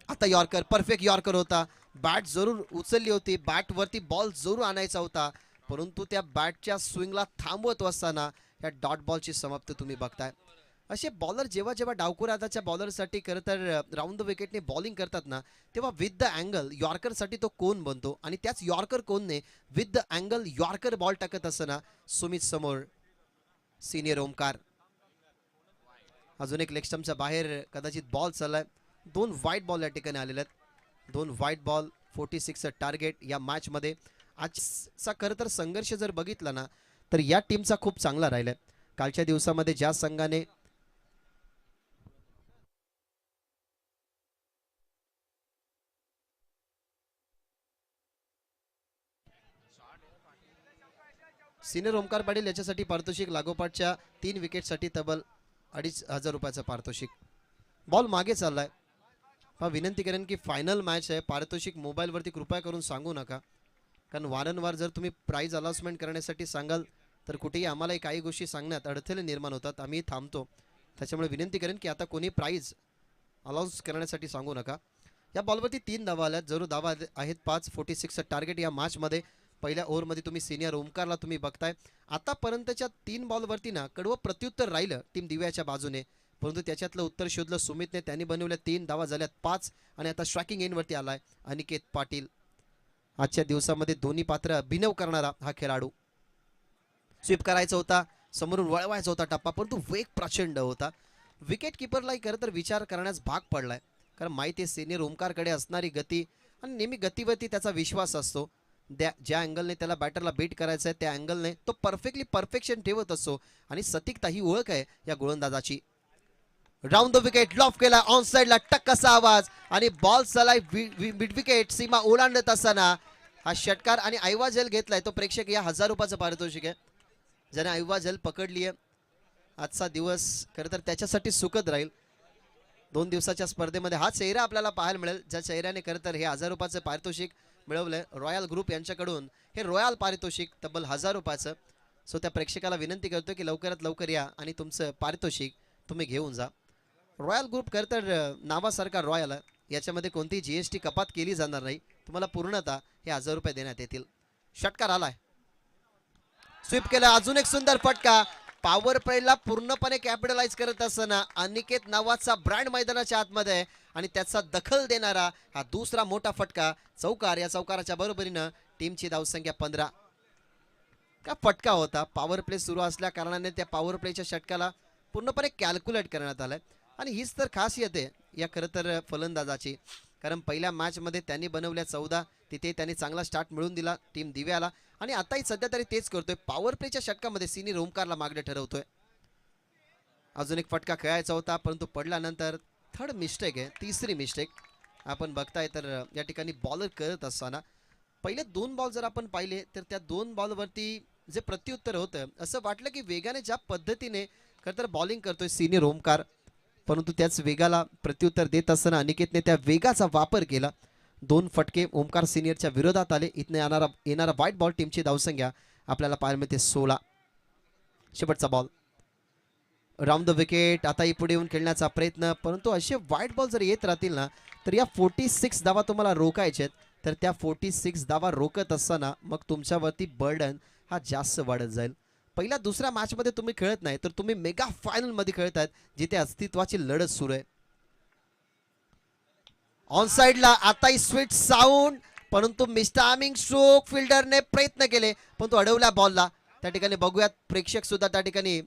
B: आता यॉर्कर, परफेक्ट यॉर्कर होता. बॅट जरूर उचलली होती, बॅटवरती बॉल जरूर आणायचा होता, परंतु त्या बॅटच्या स्विंगला थांबवत असताना या डॉट बॉलची समाप्ती तुम्ही बघताय. असे बॉलर जेव्हा जेव्हा डावखुर हाताच्या बॉलरसाठी खरं तर राऊंड द विकेटने बॉलिंग करतात ना, तेव्हा विथ द अँगल यॉर्करसाठी तो कोण बनतो आणि त्याच यॉर्कर कोणने with the angle yorker ball टाकत असताना सुमित समोर सिनियर ओमकार. अजून एक लेग स्टंपच्या बाहेर कदाचित बॉल चाललाय. 2 वाईट बॉल या ठिकाणी आलेले आहेत. 2 वाईट बॉल. 46 टार्गेट या मॅच मध्ये. आजचा खरं तर संघर्ष जर बघितला ना तर या टीमचा खूप चांगला राहिलाय. कालच्या दिवसामध्ये ज्या संघाने सिनियर ओमकार पाटील याच्यासाठी पारितोषिक लागोपाठच्या 3 विकेटसाठी तब्बल 2500 रुपयाचं पारितोषिक. बॉल मागे चाललाय. विनंती करेन की फायनल मॅच आहे. पारितोषिक मोबाईलवरती कृपया करून सांगू नका, कारण वारंवार जर तुम्ही प्राइज अनाउन्समेंट करण्यासाठी सांगाल तर कुठेही आम्हालाही काही गोष्टी सांगण्यात अडथळे निर्माण होतात. आम्ही थांबतो. त्याच्यामुळे विनंती करेन की आता कोणी प्राइज अनाउन्स करण्यासाठी सांगू नका. या बॉलवरती 3 धावा आल्यात. जरूर धावा आहेत 5. 46 टार्गेट या मॅचमध्ये. पहिल्या ओव्हरमध्ये तुम्ही सिनियर ओमकारला तुम्ही बघताय. आतापर्यंतच्या 3 बॉलवरती ना कडवं प्रत्युत्तर राहिलं टीम दिव्याच्या बाजूने, परंतु त्याच्यातलं उत्तर शोधलं सुमितने. त्यांनी बनवल्या 3 धावा झाल्यात 5 आणि आता स्ट्रायकिंग एंडवरती आलाय अनिकेत पाटील. आजच्या दिवसामध्ये दोन्ही पात्र अभिनव करणारा हा खेळाडू. स्वीप करायचा होता, समोरून वळवायचा होता टप्पा, परंतु वेग प्रचंड होता. विकेट किपरलाही खरं तर विचार करण्यास भाग पडलाय, कारण माहिती आहे सिनियर ओमकारकडे असणारी गती आणि नेहमी गतीवरती त्याचा विश्वास असतो. ज्या अँगलने त्याला बॅटरला बीट करायचं आहे त्या अँगलने तो परफेक्शन ठेवत असतो आणि सटीकता ही ओळख आहे या गोलंदाजाची. राऊंड द विकेट लॉफ केला. ऑन साइडला टक असा आवाज आणि बॉल चलाय मिड विकेट सीमा ओलांडत असताना हा षटकार आणि ऐवा झेल घेतलाय तो प्रेक्षक. या 1000 रुपयाचं पारितोषिक आहे. ज्याने ऐवा झेल पकडली आहे. आजचा दिवस खरं तर त्याच्यासाठी सुखद राहील. 2 दिवसाच्या स्पर्धेमध्ये हा चेहरा आपल्याला पाहायला मिळेल ज्या चेहऱ्याने खरं तर हे 1000 रुपयाचं पारितोषिक मिळवलंय. रॉयल ग्रुप यांच्याकडून हे रॉयल पारितोषिक तब्बल 1000 रुपयाचं. सो त्या प्रेक्षकाला विनंती करतो की लवकरात लवकर या आणि तुमचं पारितोषिक तुम्ही घेऊन जा. रॉयल ग्रुप खरं तर नावासारखा रॉयल आहे. याच्यामध्ये कोणतीही GST कपात केली जाणार नाही. तुम्हाला पूर्णतः हे 1000 रुपये देण्यात येतील. षटकार आलाय. स्वीप केला, अजून एक सुंदर फटका. पॉवर प्लेला पूर्णपणे कॅपिटलाइज करत असताना अनिकेत नावाचा ब्रँड मैदानाच्या आतमध्ये आहे आणि त्याचा दखल देणारा हा दुसरा मोठा फटका. चौकार, या चौकाराच्या बरोबरीनं टीमची धावसंख्या 15. का फटका होता, पॉवर प्ले सुरू असल्या कारणाने त्या पॉवर प्लेच्या षटकाला पूर्णपणे कॅल्क्युलेट करण्यात आलंय आणि हीच तर खासियत आहे या खरं तर फलंदाजाची. कारण पहिल्या मॅचमध्ये त्यांनी बनवल्या 14, तिथे त्यांनी चांगला स्टार्ट मिळवून दिला टीम दिव्याला आणि आताही सध्या तरी तेच करतोय. पॉवर प्लेच्या षटकामध्ये सिनी ओमकारला मागणे ठरवतोय. अजून एक फटका खेळायचा होता परंतु पडल्यानंतर थर्ड मिस्टेक आहे, तिसरी मिस्टेक आपण बघताय. तर या ठिकाणी बॉलर करत असताना पहिले 2 बॉल जर आपण पाहिले तर त्या 2 बॉलवरती जे प्रत्युत्तर होतं असं वाटलं की वेगाने ज्या पद्धतीने खरं तर बॉलिंग करतोय सिनियर ओमकार, परंतु त्याच वेगाला प्रत्युत्तर देत असताना अनिकेतने त्या वेगाचा वापर केला. 2 फटके ओमकार सिनियरच्या विरोधात आले. इथने येणारा व्हाईट बॉल, टीमची धावसंख्या आपल्याला पाहायला मिळते 16. शेवटचा बॉल, राऊंड द विकेट. आताही पुढे येऊन खेळण्याचा प्रयत्न, परंतु असे व्हाईट बॉल जर येत राहतील ना तर या 46 धावा तुम्हाला रोखायचे आहेत. तर त्या 46 धावा रोखत असताना मग तुमच्यावरती बर्डन हा जास्त वाढत जाईल. पहिल्या दुसऱ्या मॅचमध्ये तुम्ही खेळत नाही तर तुम्ही मेगा फायनल मध्ये खेळतायत जिथे अस्तित्वाची लढत सुरू आहे. ऑन साइडला आताही स्वीट साऊंड, परंतु मिस्टर आमिंग स्ट्रोक फिल्डरने प्रयत्न केले परंतु अडवल्या बॉलला. त्या ठिकाणी बघूयात प्रेक्षक सुद्धा त्या ठिकाणी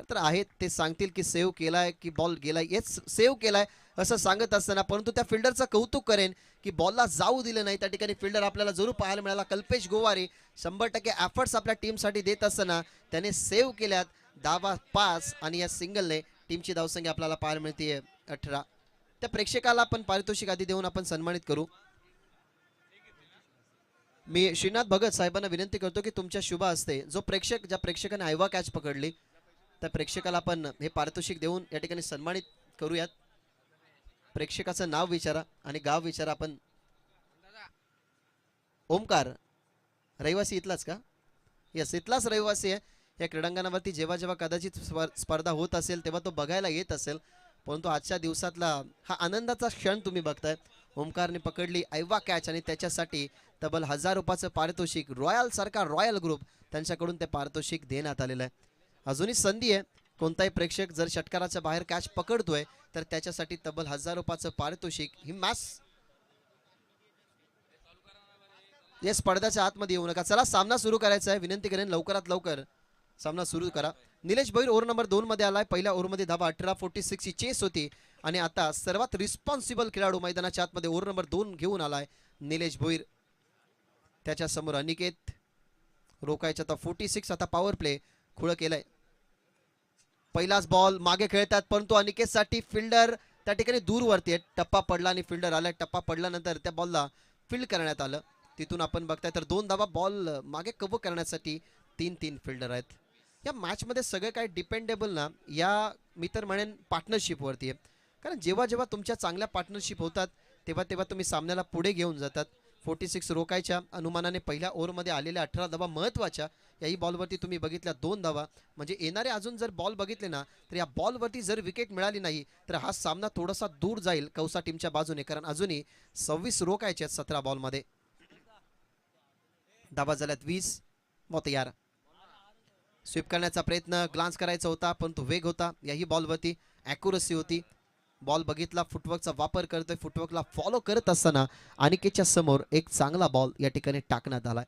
B: तर आहेत, ते सांगतील की सेव्ह केलाय की बॉल गेलाय. येस, सेव्ह केलाय असं सांगत असताना परंतु त्या फिल्डरचं कौतुक करेन की बॉलला जाऊ दिलं नाही. त्या ठिकाणी फिल्डर आपल्याला जरूर पाहायला मिळाला. कल्पेश गोवारी 100% एफर्ट्स आपल्या टीमसाठी देत असताना त्याने सेव्ह केल्यात. धावा 5 आणि या सिंगलने टीमची धावसंख्या आपल्याला पाहायला मिळते 18. त्या प्रेक्षकाला आपण पारितोषिक आधी देऊन आपण सन्मानित करू. मी श्रीनाथ भगत साहेबांना विनंती करतो की तुमच्या शुभ हस्ते जो प्रेक्षक, ज्या प्रेक्षकाने आयवा कॅच पकडली त्या प्रेक्षकाला आपण हे पारितोषिक देऊन या ठिकाणी सन्मानित करूयात. प्रेक्षकाचं नाव विचारा आणि गाव विचारा. आपण ओमकार रहिवासी इथलाच का? यस, इथलाच रहिवासी आहे. या क्रीडांगणावरती जेव्हा जेव्हा कदाचित स्पर्धा होत असेल तेव्हा तो बघायला येत असेल, परंतु आजच्या दिवसातला हा आनंदाचा क्षण तुम्ही बघताय. ओमकारने पकडली आयवा कॅच आणि त्याच्यासाठी तब्बल 1000 रुपयाचं पारितोषिक रॉयल सारखा रॉयल ग्रुप त्यांच्याकडून ते पारितोषिक देण्यात आलेलं आहे. अजूनही संधी आहे, कोणताही प्रेक्षक जर षटकाराच्या बाहेर कॅच पकडतोय तर त्याच्यासाठी तब्बल 1000 रुपयाचं पारितोषिक. ही मॅच या स्पर्धेच्या आतमध्ये येऊ नका. चला सामना सुरू करायचा आहे. विनंती करेन लवकरात लवकर सामना सुरू करा. निलेश भोईर ओव्हर नंबर 2 मध्ये आलाय. पहिल्या ओव्हरमध्ये धावा 18-46 ची चेस होती आणि आता सर्वात रिस्पॉन्सिबल खेळाडू मैदानाच्या आतमध्ये ओव्हर नंबर 2 घेऊन आलाय निलेश भोईर. त्याच्या समोर अनिकेत. रोकायचा आता 46. आता पॉवर प्ले खुळ केलाय. पहिलाच बॉल मागे खेळतात परंतु अनिकेतसाठी फिल्डर त्या ठिकाणी दूरवरती आहे. टप्पा पडला आणि फिल्डर आला. टप्पा पडल्यानंतर त्या बॉलला फील्ड करण्यात आलं. तिथून आपण बघताय तर 2 धावा बॉल मागे कव्हर करण्यासाठी 3 फिल्डर आहेत. या मॅचमध्ये सगळं काही डिपेंडेबल ना या मी तर म्हणेन पार्टनरशिपवरती आहे. कारण जेव्हा जेव्हा तुमच्या चांगल्या पार्टनरशिप होतात तेव्हा तेव्हा तुम्ही सामन्याला पुढे घेऊन जातात. 46 रोखायच्या अनुमानाने पहिल्या ओव्हरमध्ये आलेल्या 18 धावा महत्त्वाच्या. याही बॉलवरती तुम्ही बघितल्या 2 धावा, म्हणजे येणारे अजून जर बॉल बघितले ना तर या बॉलवरती जर विकेट मिळाली नाही तर हा सामना थोडासा दूर जाईल कौसा टीमच्या बाजूने. कारण अजूनही 26 रोखायचे आहेत 17 बॉलमध्ये. धावा झाल्यात 20. तयार. स्वीप करण्याचा प्रयत्न, ग्लान्स करायचा होता परंतु वेग होता याही बॉलवरती, ॲक्युरसी होती. बॉल बघितला, फुटवर्कचा वापर करतोय. फुटवर्कला फॉलो करत असताना अनिकेतच्या समोर एक चांगला बॉल या ठिकाणी टाकण्यात आलाय.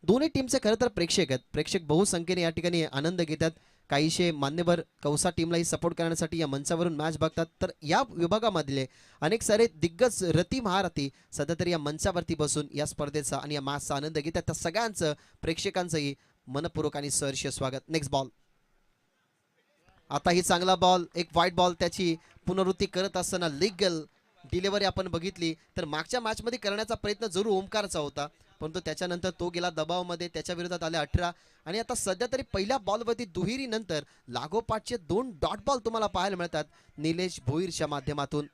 B: दोन्ही टीमचे खरं तर प्रेक्षक आहेत. प्रेक्षक बहुसंख्येने या ठिकाणी आनंद घेतात. काहीशे मान्यवर कौसा टीमलाही सपोर्ट करण्यासाठी या मंचावरून मॅच बघतात. तर या विभागामधले अनेक सारे दिग्गज रती महारथी सध्या तरी या मंचावरती बसून या स्पर्धेचा आणि या मॅचचा आनंद घेतात. त्या सगळ्यांचं प्रेक्षकांचंही मनपूर्वक आणि सहर्ष स्वागत. Next ball. आताही चांगला बॉल, एक व्हाईट बॉल त्याची पुनरावृत्ती करत असताना लीगल डिलिव्हरी आपण बघितली तर मागच्या मॅचमध्ये करण्याचा प्रयत्न जरूर ओमकारचा होता परंतु त्याच्यानंतर तो गेला दबावामध्ये. त्याच्या विरोधात आले 18 आणि आता सध्या तरी पहिल्या बॉलवरती दुहेरी नंतर लागोपाठचे 2 डॉट बॉल तुम्हाला पाहायला मिळतात निलेश भोईरच्या माध्यमातून.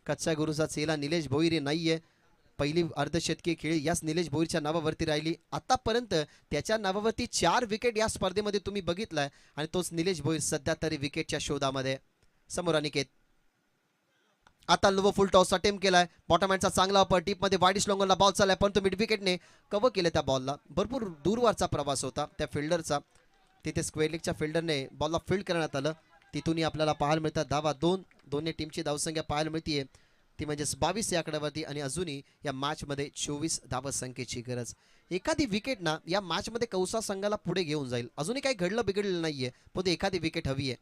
B: कच्च्या गुरुचा चेला निलेश भोईर नाहीये. पहिली अर्धशतकी खेळी याच निलेश भोईरच्या नावावरती राहिली. आतापर्यंत त्याच्या नावावरती 4 विकेट या स्पर्धेमध्ये तुम्ही बघितलाय आणि तोच निलेश भोईर सध्या तरी विकेटच्या शोधामध्ये. समोर अनिकेत. आता लो फुल टॉस अटेम्प्ट केलाय. बॉटम हँडचा चांगला वापर, डीप मध्ये वाईड स्लॉंगरला बॉल चाललाय, परंतु मिड विकेटने कव्हर केले त्या बॉलला. भरपूर दूरवरचा प्रवास होता त्या फिल्डरचा. तिथे स्क्वेअर लेगच्या फिल्डरने बॉलला फील्ड करण्यात आलं. तिथूनही आपल्याला पाहायला मिळतात धावा. दोन्ही टीमची धावसंख्या पाहायला मिळतीये ती म्हणजेच 22 या आकड्यावरती. आणि अजूनही या मॅचमध्ये 24 धावसंख्येची गरज. एखादी विकेट ना या मॅचमध्ये कौसा संघाला पुढे घेऊन जाईल. अजूनही काही घडलं बिघडलं नाहीये, पण एखादी विकेट हवी आहे.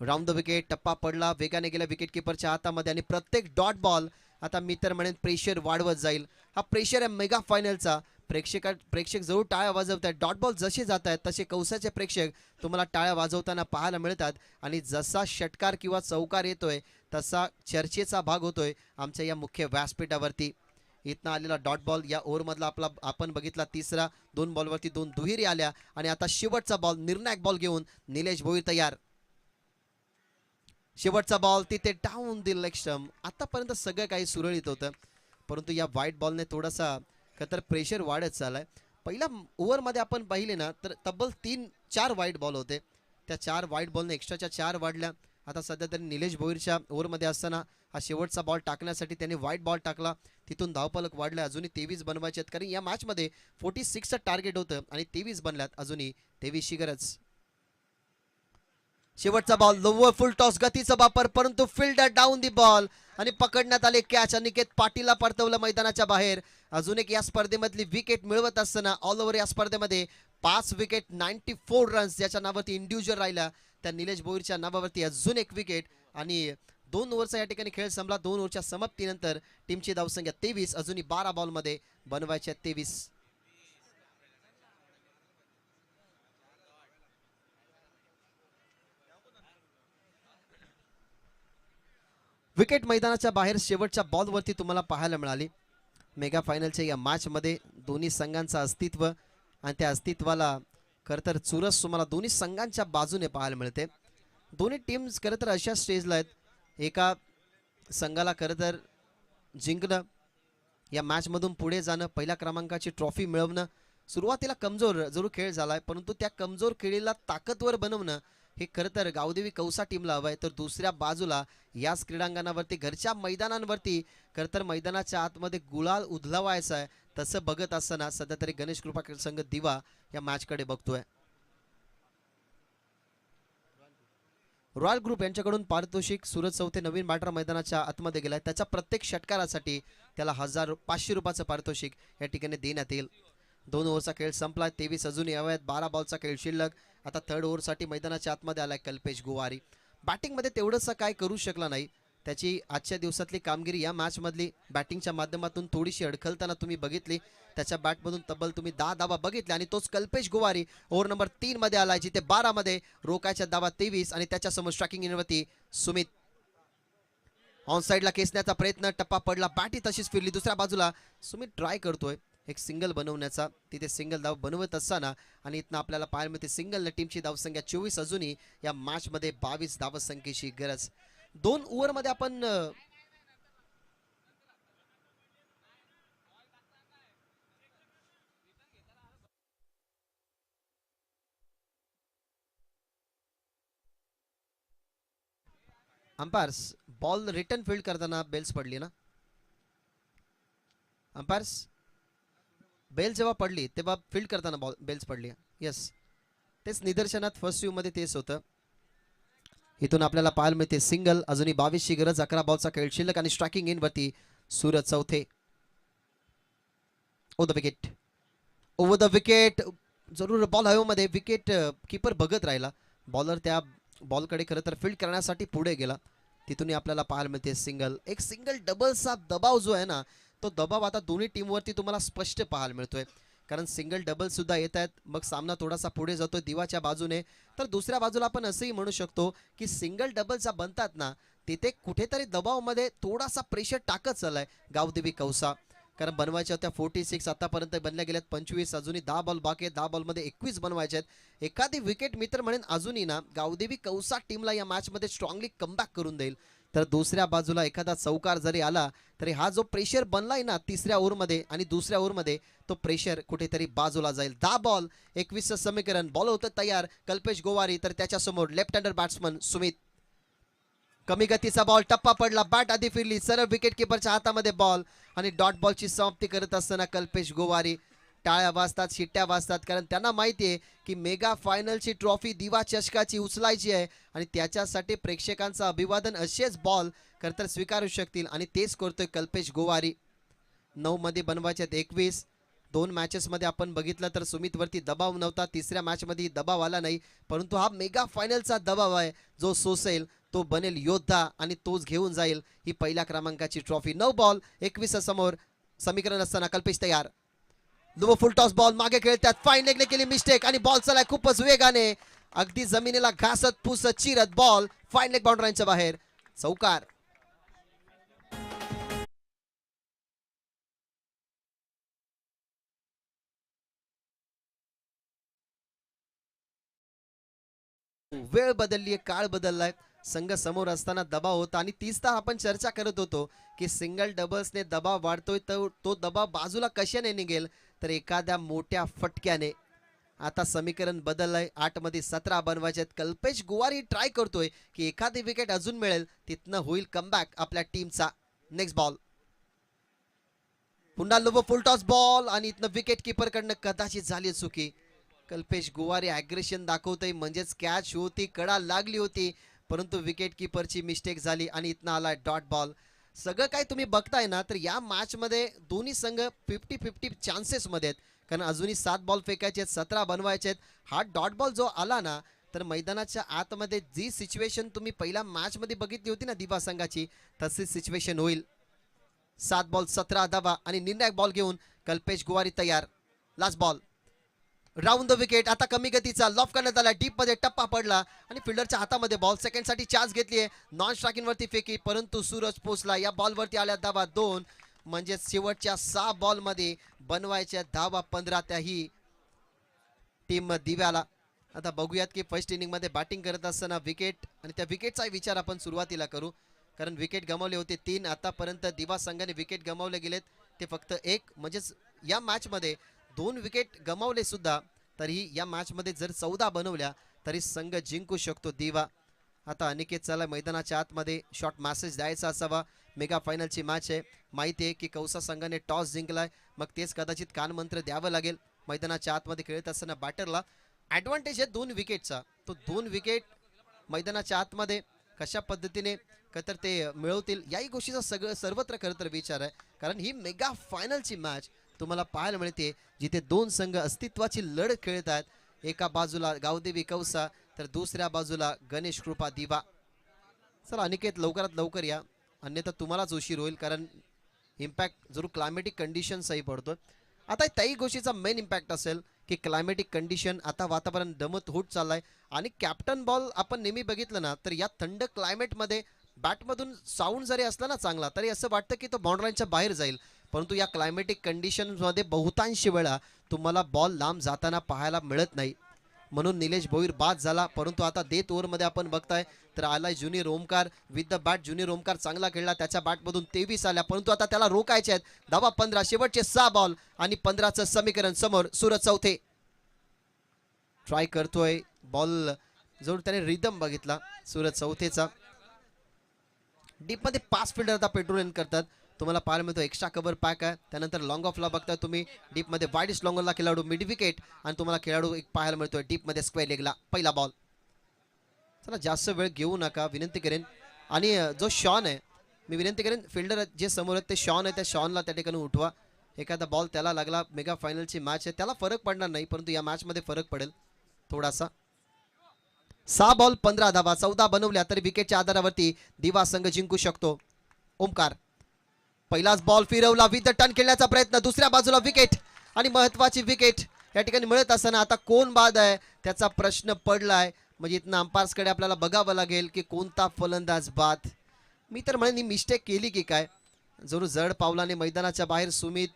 B: राऊंड द विकेट, टप्पा पडला, वेगाने गेला विकेट किपरच्या हातामध्ये आणि प्रत्येक डॉट बॉल आता मी तर म्हणेन प्रेशर वाढवत जाईल. हा प्रेशर आहे मेगा फायनलचा. प्रेक्षक जरूर टाळ्या वाजवत आहेत. डॉट बॉल जसे जात आहेत तसे कौसाचे प्रेक्षक तुम्हाला टाळ्या वाजवताना पाहायला मिळतात. आणि जसा षटकार किंवा चौकार येतोय तसा चर्चेचा भाग होतोय आमच्या या मुख्य व्यासपीठावरती. इथनं आलेला डॉट बॉल या ओव्हरमधला आपला आपण बघितला तिसरा. 2 बॉलवरती 2 दुहेरी आल्या आणि आता शेवटचा बॉल, निर्णायक बॉल घेऊन निलेश भोईर तयार. शेवटचा बॉल तिथे डाऊन द लेग स्टंप. आतापर्यंत सगळं काही सुरळीत होतं, परंतु या व्हाईट बॉलने थोडासा तर प्रेशर वाढत चाललाय. पहिल्या ओव्हरमध्ये आपण पाहिले ना तर तब्बल 3-4 व्हाईट बॉल होते. त्या 4 व्हाईट बॉलने एक्स्ट्राच्या 4 वाढल्या. आता सध्या तरी निलेश भोईरच्या ओव्हरमध्ये असताना हा शेवटचा बॉल टाकण्यासाठी त्याने व्हाईट बॉल टाकला. तिथून धावफलक वाढला. अजूनही 23 बनवायचे आहेत, कारण या मॅचमध्ये 46चं टार्गेट होतं आणि 23 बनल्यात. अजूनही 23ची गरज. शेवटचा बॉल, लोवर फुल टॉस, गतीचा वापर, परंतु फिल्डर डाऊन दी बॉल आणि पकडण्यात आले कॅच. अनिकेत पाटीलला परतवलं मैदानाच्या बाहेर. अजून एक या स्पर्धेमधली विकेट मिळवत असताना ऑल ओव्हर या स्पर्धेमध्ये 5 विकेट 94 रन्स ज्याच्या नावावरती इंडिव्हिज्युअल राहिला त्या निलेश भोईरच्या नावावरती अजून एक विकेट. आणि 2 ओव्हरचा या ठिकाणी खेळ संपला. 2 ओव्हरच्या समाप्तीनंतर टीमची धावसंख्या 23. अजूनही 12 बॉलमध्ये बनवायच्या 23. विकेट मैदानाच्या बाहेर शेवटच्या बॉलवरती तुम्हाला पाहायला मिळाली. मेगा फायनलच्या या मॅचमध्ये दोन्ही संघांचं अस्तित्व आणि त्या अस्तित्वाला खरं तर चुरस तुम्हाला दोन्ही संघांच्या बाजूने पाहायला मिळते. दोन्ही टीम्स खरं तर अशा स्टेजला आहेत, एका संघाला खरं तर जिंकणं, या मॅचमधून पुढे जाणं, पहिल्या क्रमांकाची ट्रॉफी मिळवणं. सुरुवातीला कमजोर जरूर खेळ झालाय, परंतु त्या कमजोर खेळीला ताकदवर बनवणं हे खरं तर गावदेवी कौसा टीमला हवं आहे. तर दुसऱ्या बाजूला याच क्रीडांगणावरती घरच्या मैदानांवरती खरं तर मैदानाच्या आतमध्ये गुलाल उधलवायचा आहे. तसं बघत असताना सध्या तरी गणेश कृपा संघ दिवा या मॅचकडे बघतोय. रॉयल ग्रुप यांच्याकडून पारितोषिक. सूरज चौथे नवीन बॅटर मैदानाच्या आतमध्ये गेलाय. त्याच्या प्रत्येक षटकारासाठी त्याला 500 रुपयाचं पारितोषिक या ठिकाणी देण्यात येईल. 2 ओव्हरचा खेळ संपला. 23 अजूनही हवे आहेत. 12 बॉलचा खेळ शिल्लक. आता 3rd ओव्हरसाठी मैदानाच्या आतमध्ये आलाय कल्पेश गुवारी. बॅटिंगमध्ये तेवढंसं काय करू शकला नाही. त्याची आजच्या दिवसातली कामगिरी या मॅचमधली बॅटिंगच्या माध्यमातून थोडीशी अडखलताना तुम्ही बघितली. त्याच्या बॅटमधून तब्बल तुम्ही 10 धावा बघितल्या आणि तोच कल्पेश गुवारी ओव्हर नंबर 3 मध्ये आलाय, जिथे 12 मध्ये रोकायच्या धावा 23 आणि त्याच्यासमोर स्ट्रायकिंग इनवरती सुमित. ऑन साईडला खेचण्याचा प्रयत्न, टप्पा पडला, बॅटी तशीच फिरली. दुसऱ्या बाजूला सुमित ट्राय करतोय एक सिंगल बनवण्याचा. तिथे सिंगल धाव बनवत असताना आणि इथनं आपल्याला पाहायला मिळते सिंगल टीमची धावसंख्या 24. अजूनही या मॅचमध्ये 22 धावसंख्येची गरज. 2 ओव्हरमध्ये आपण अंपायर्स बॉल रिटर्न फील्ड करताना बेल्स पडली ना. अंपायर्स बेल जेव्हा पडली तेव्हा फील्ड करताना बॉल बेल्स पडली. येस, तेच निदर्शनात फर्स्ट व्ह्यू मध्ये तेच होतं. इथून आपल्याला पाहायला मिळते सिंगल. अजूनही 22ची गरज. 11 बॉलचा खेळ शिल्लक आणि स्ट्रायकिंग इन वरती सूरज चौथे. Over the wicket, over the wicket. जरूर बॉल हवेमध्ये. विकेट कीपर बघत राहिला. बॉलर त्या बॉलकडे खरं तर फील्ड करण्यासाठी पुढे गेला. तिथूनही आपल्याला पाहायला मिळते सिंगल. एक सिंगल डबलचा दबाव जो आहे ना, तो दबाव आता दोन्ही टीमवरती तुम्हाला स्पष्ट पाहायला मिळतोय. कारण सिंगल डबल सुद्धा येत आहेत. मग सामना थोडासा पुढे जातोय दिवाच्या बाजूने. तर दुसऱ्या बाजूला आपण असंही म्हणू शकतो की सिंगल डबलचा बनतात ना, तिथे कुठेतरी दबावामध्ये थोडासा प्रेशर टाकत चाललाय गावदेवी कौसा. कारण बनवायच्या होत्या 46, आतापर्यंत बनल्या गेल्यात 25. अजूनही 10 बॉल बाकी आहेत. 10 बॉलमध्ये 21 बनवायचे आहेत. एखादी विकेट मित्र म्हणेन अजूनही ना गावदेवी कौसा टीमला या मॅचमध्ये स्ट्रॉंगली कमबॅक करून देईल. तर दुसऱ्या बाजूला एखादा चौकार जरी आला तरी हा जो प्रेशर बनलाय ना तिसऱ्या ओव्हरमध्ये आणि दुसऱ्या ओव्हरमध्ये, तो प्रेशर कुठेतरी बाजूला जाईल. 10 बॉल 21चं समीकरण. बॉल होतं तयार कल्पेश गोवारी. तर त्याच्यासमोर लेफ्ट हँडर बॅट्समन सुमित. कमी गतीचा बॉल, टप्पा पडला, बॅट आधी फिरली, सरळ विकेट किपरच्या हातामध्ये बॉल आणि डॉट बॉलची समाप्ती करत असताना कल्पेश गोवारी टाळ्या वाजतात, शिट्ट्या वाजतात, कारण त्यांना माहिती आहे की मेगा फायनलची ट्रॉफी दिवा चषकाची उचलायची आहे आणि त्याच्यासाठी प्रेक्षकांचं अभिवादन असेच बॉल खरं तर स्वीकारू शकतील आणि तेच करतोय कल्पेश गोवारी. 9 मध्ये बनवायचे 21. 2 मॅचेसमध्ये आपण बघितलं तर सुमितवरती दबाव नव्हता, तिसऱ्या मॅचमध्ये दबाव आला नाही, परंतु हा मेगा फायनलचा दबाव आहे जो सोसेल तो बनेल योद्धा आणि तोच घेऊन जाईल ही पहिल्या क्रमांकाची ट्रॉफी. 9 बॉल 21 समोर समीकरण असताना कल्पेश तयार. लो फुल टॉस बॉल मागे खेळतात, फाईन लेगने केली मिस्टेक आणि बॉल चलाय खूपच वेगाने, अगदी जमिनीला घासत पुसत चिरत बॉल फाईन लेग बाउंड्रीच्या बाहेर. चौकार. वेळ बदलली, काळ बदललाय, संघ समोर असताना दबाव होता आणि तीच तर आपण चर्चा करत होतो की सिंगल डबल्सने दबाव वाढतोय तर तो दबाव बाजूला कशाने निघेल तर एखाद्या मोठ्या फटक्याने. आता समीकरण बदललंय, 8 मध्ये 17 बनवायचे आहेत. कल्पेश गोवारी ट्राय करतोय की एखादी विकेट अजून मिळेल, तिथनं होईल कमबॅक आपल्या टीमचा. नेक्स्ट बॉल, पुन्हा लो फुल टॉस बॉल आणि इथनं विकेट किपर कडनं कदाचित झाली चुकी. कल्पेश गोवारी ॲग्रेशन दाखवतोय, म्हणजेच कॅच होती, कडा लागली होती, परंतु विकेट किपरची मिस्टेक झाली आणि इथनं आला डॉट बॉल. सगळं काय तुम्ही बघताय ना तर या मॅचमध्ये दोन्ही संघ 50-50 चान्सेसमध्ये आहेत, कारण अजूनही 7 बॉल फेकायचे आहेत, 17 बनवायचे आहेत. हा डॉट बॉल जो आला ना तर मैदानाच्या आतमध्ये जी सिच्युएशन तुम्ही पहिल्या मॅचमध्ये बघितली होती ना दिवा संघाची, तशीच सिच्युएशन होईल. 7 बॉल 17 धावा आणि निर्णायक बॉल घेऊन कल्पेश गोवारी तयार. Last ball, round the wicket. आता कमी गतीचा लॉफ करण्यात आला, डीप मध्ये टप्पा पडला आणि फिल्डरच्या हातामध्ये बॉल. सेकंड साठी चार्ज घेतली आहे, नॉन स्ट्रायकिंग वरती फेकी, परंतु सूरज पोचला. या बॉल वरती आल्या धावा 2, म्हणजे शेवटच्या 6 बॉल मध्ये बनवायच्या धावा 15 त्याही टीम दिव्याला. आता बघूयात की फर्स्ट इनिंग मध्ये बॅटिंग करत असताना विकेट आणि त्या विकेटचा विचार आपण सुरुवातीला करू, कारण विकेट गमावले होते 3. आतापर्यंत दिवा संघाने विकेट गमावले गेलेत ते फक्त 1, म्हणजेच या मॅच मध्ये 2 विकेट गमावले सुद्धा तरीही या मॅच मध्ये जर 14 बनवल्या तरी संघ जिंकू शकतो दिवा. आता अनिकेत चला मैदानाच्या आतमध्ये शॉर्ट मेसेज द्यायचा असावा. मेगा फायनलची मॅच आहे, माहिती आहे की कौसा संघाने टॉस जिंकलाय, मग तेच कदाचित कानमंत्र द्यावं लागेल. मैदानाच्या आतमध्ये खेळत असताना बॅटरला ॲडव्हान्टेज आहे 2 विकेटचा, तो 2 विकेट मैदानाच्या आतमध्ये कशा पद्धतीने तर ते मिळवतील याही गोष्टीचा सर्वत्र खरं तर विचार आहे, कारण ही मेगा फायनलची मॅच तुम्हाला पाहायला मिळते जिथे 2 संघ अस्तित्वाची लढत खेळत आहेत. एका बाजूला गावदेवी कौसा तर दुसऱ्या बाजूला गणेश कृपा दिवा. चला अनिकेत लवकरात लवकर या, अन्यथा तुम्हालाच उशीर होईल, कारण इम्पॅक्ट जरूर क्लायमेटिक कंडिशन्सही पडतो. आता त्याही गोष्टीचा मेन इम्पॅक्ट असेल की क्लायमेटिक कंडिशन, आता वातावरण दमत होत चाललंय आणि कॅप्टन बॉल आपण नेहमी बघितलं ना तर या थंड क्लायमेटमध्ये बॅटमधून साऊंड जरी असला ना चांगला तरी असं वाटतं की तो बाउंड्रीच्या बाहेर जाईल, परंतु या क्लायमेटिक कंडिशनमध्ये बहुतांश वेळा तुम्हाला बॉल लांब जाताना पाहायला मिळत नाही. म्हणून निलेश भोईर बाद झाला, परंतु आता डेथ ओव्हरमध्ये आपण बघताय तर आलाय junior Omkar with the bat. Junior Omkar चांगला खेळला, त्याच्या बॅटमधून 23 आल्या, परंतु आता त्याला रोकायचे आहेत. धावा 15, शेवटचे 6 बॉल आणि 15चं समीकरण समोर. सूरज चौथे ट्राय करतोय बॉल, जरूर त्याने रिदम बघितला सूरज चौथेचा. डीप मध्ये 5 फिल्डर आता पेट्रोलिंग करतात, तुम्हाला पाहायला मिळतो एक्स्ट्रा कव्हर पॅक आहे. त्यानंतर लॉंग ऑफला बघता तुम्ही डीप मध्ये वाईडस्ट लॉंगरला खेळाडू मिड विकेट आणि तुम्हाला खेळाडू एक पाहायला मिळतोय डीप मध्ये स्क्वेअर लेगला. पहिला बॉल. चला जास्त वेळ घेऊ नका विनंती करेन, आणि जो शॉन आहे मी विनंती करेन फिल्डर जे समोर आहेत ते शॉन आहे, त्या शॉनला त्या ठिकाणी उठवा. एखादा बॉल त्याला लागला, मेगा फायनलची मॅच आहे, त्याला फरक पडणार नाही, परंतु या मॅच मध्ये फरक पडेल थोडासा. 6 बॉल 15 धावा, 14 बनवल्या तरी विकेटच्या आधारावरती दिवा संघ जिंकू शकतो. ओमकार पहिलाच बॉल फिरवला, विथ टर्न खेळण्याचा प्रयत्न, दुसऱ्या बाजूला विकेट आणि महत्वाची विकेट या ठिकाणी मिळत असताना आता कोण बाद आहे त्याचा प्रश्न पडलाय. म्हणजे इथनं अंपायर्सकडे आपल्याला बघावं लागेल की कोणता फलंदाज बाद. मी तर म्हणेन मिस्टेक केली की काय, जरूर जड पावलाने मैदानाच्या बाहेर सुमित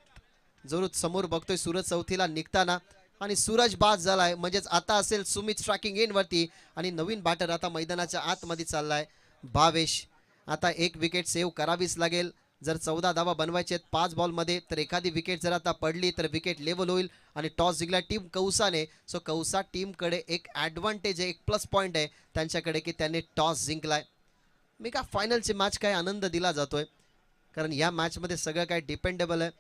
B: जरूर समोर बघतोय सूरज चौथीला निघताना आणि सूरज बाद झालाय, म्हणजेच आता असेल सुमित स्ट्रायकिंग एंड वरती आणि नवीन बॅटर आता मैदानाच्या आतमध्ये चाललाय भावेश. आता एक विकेट सेव्ह करावीच लागेल जर 14 धावा बनवायचे आहेत 5 बॉलमध्ये, तर एखादी विकेट जर आता पडली तर विकेट लेवल होईल आणि टॉस जिंकला टीम कौसाने. सो कौसा टीमकडे एक ॲडव्हान्टेज आहे, एक प्लस पॉईंट आहे त्यांच्याकडे की त्याने टॉस जिंकलाय. मेगा फायनलची मॅच काय आनंद दिला जातोय, कारण या मॅचमध्ये सगळं काय डिपेंडेबल आहे.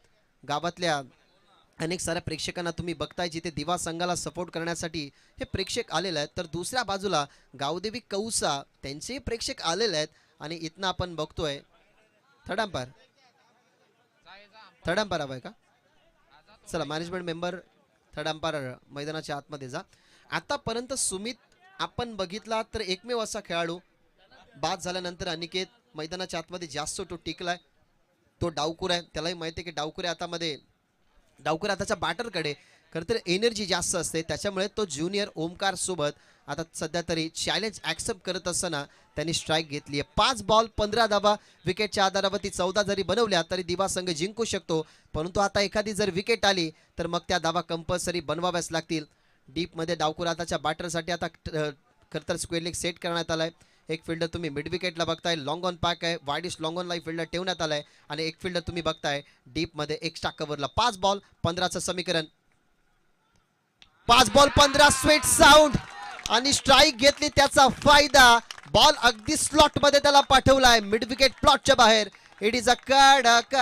B: गावातल्या अनेक साऱ्या प्रेक्षकांना तुम्ही बघताय, जिथे दिवा संघाला सपोर्ट करण्यासाठी हे प्रेक्षक आलेले आहेत, तर दुसऱ्या बाजूला गावदेवी कौसा त्यांचेही प्रेक्षक आलेले आहेत. आणि इथनं आपण बघतोय थर्ड अंपायर हवाय का? चला मॅनेजमेंट मेंबर थर्ड अंपायर मैदानाच्या आतमध्ये जा. आतापर्यंत सुमित आपण बघितला तर एकमेव असा खेळाडू बाद झाल्यानंतर अनिकेत मैदानाच्या आतमध्ये जास्त तो टिकलाय. तो डावकुर आहे, त्यालाही माहिती आहे की डावकुर आताच्या बॅटरकडे खरं तर एनर्जी जास्त असते, त्याच्यामुळे तो ज्युनियर ओमकार सोबत आता सध्या तरी चॅलेंज ॲक्सेप्ट करत असताना त्यांनी स्ट्राईक घेतली आहे. 5 बॉल 15 धावा विकेटच्या आधारावरती 14 जरी बनवल्या तरी दिवा संघ जिंकू शकतो, परंतु आता एखादी जर विकेट आली तर मग त्या धावा कंपल्सरी बनवाव्याच लागतील. डीपमध्ये डावकुर आताच्या बॅटरसाठी आता खरं तर स्क्वेअर लेग सेट करण्यात आलाय. एक फिल्डर तुम्ही मिड विकेटला बघताय, लॉंग ऑन पॅक आहे, widish long on life fielder ठेवण्यात आलाय आणि एक फिल्डर तुम्ही बघताय डीपमध्ये एक्स्ट्रा कव्हरला. 5 बॉल 15चं समीकरण, 5 बॉल 15 स्वीट साऊंड आणि स्ट्राईक घेतली, त्याचा फायदा. बॉल अगदी स्लॉट मध्ये त्याला पाठवलाय मिड विकेट प्लॉटच्या बाहेर. इट इज अ कडक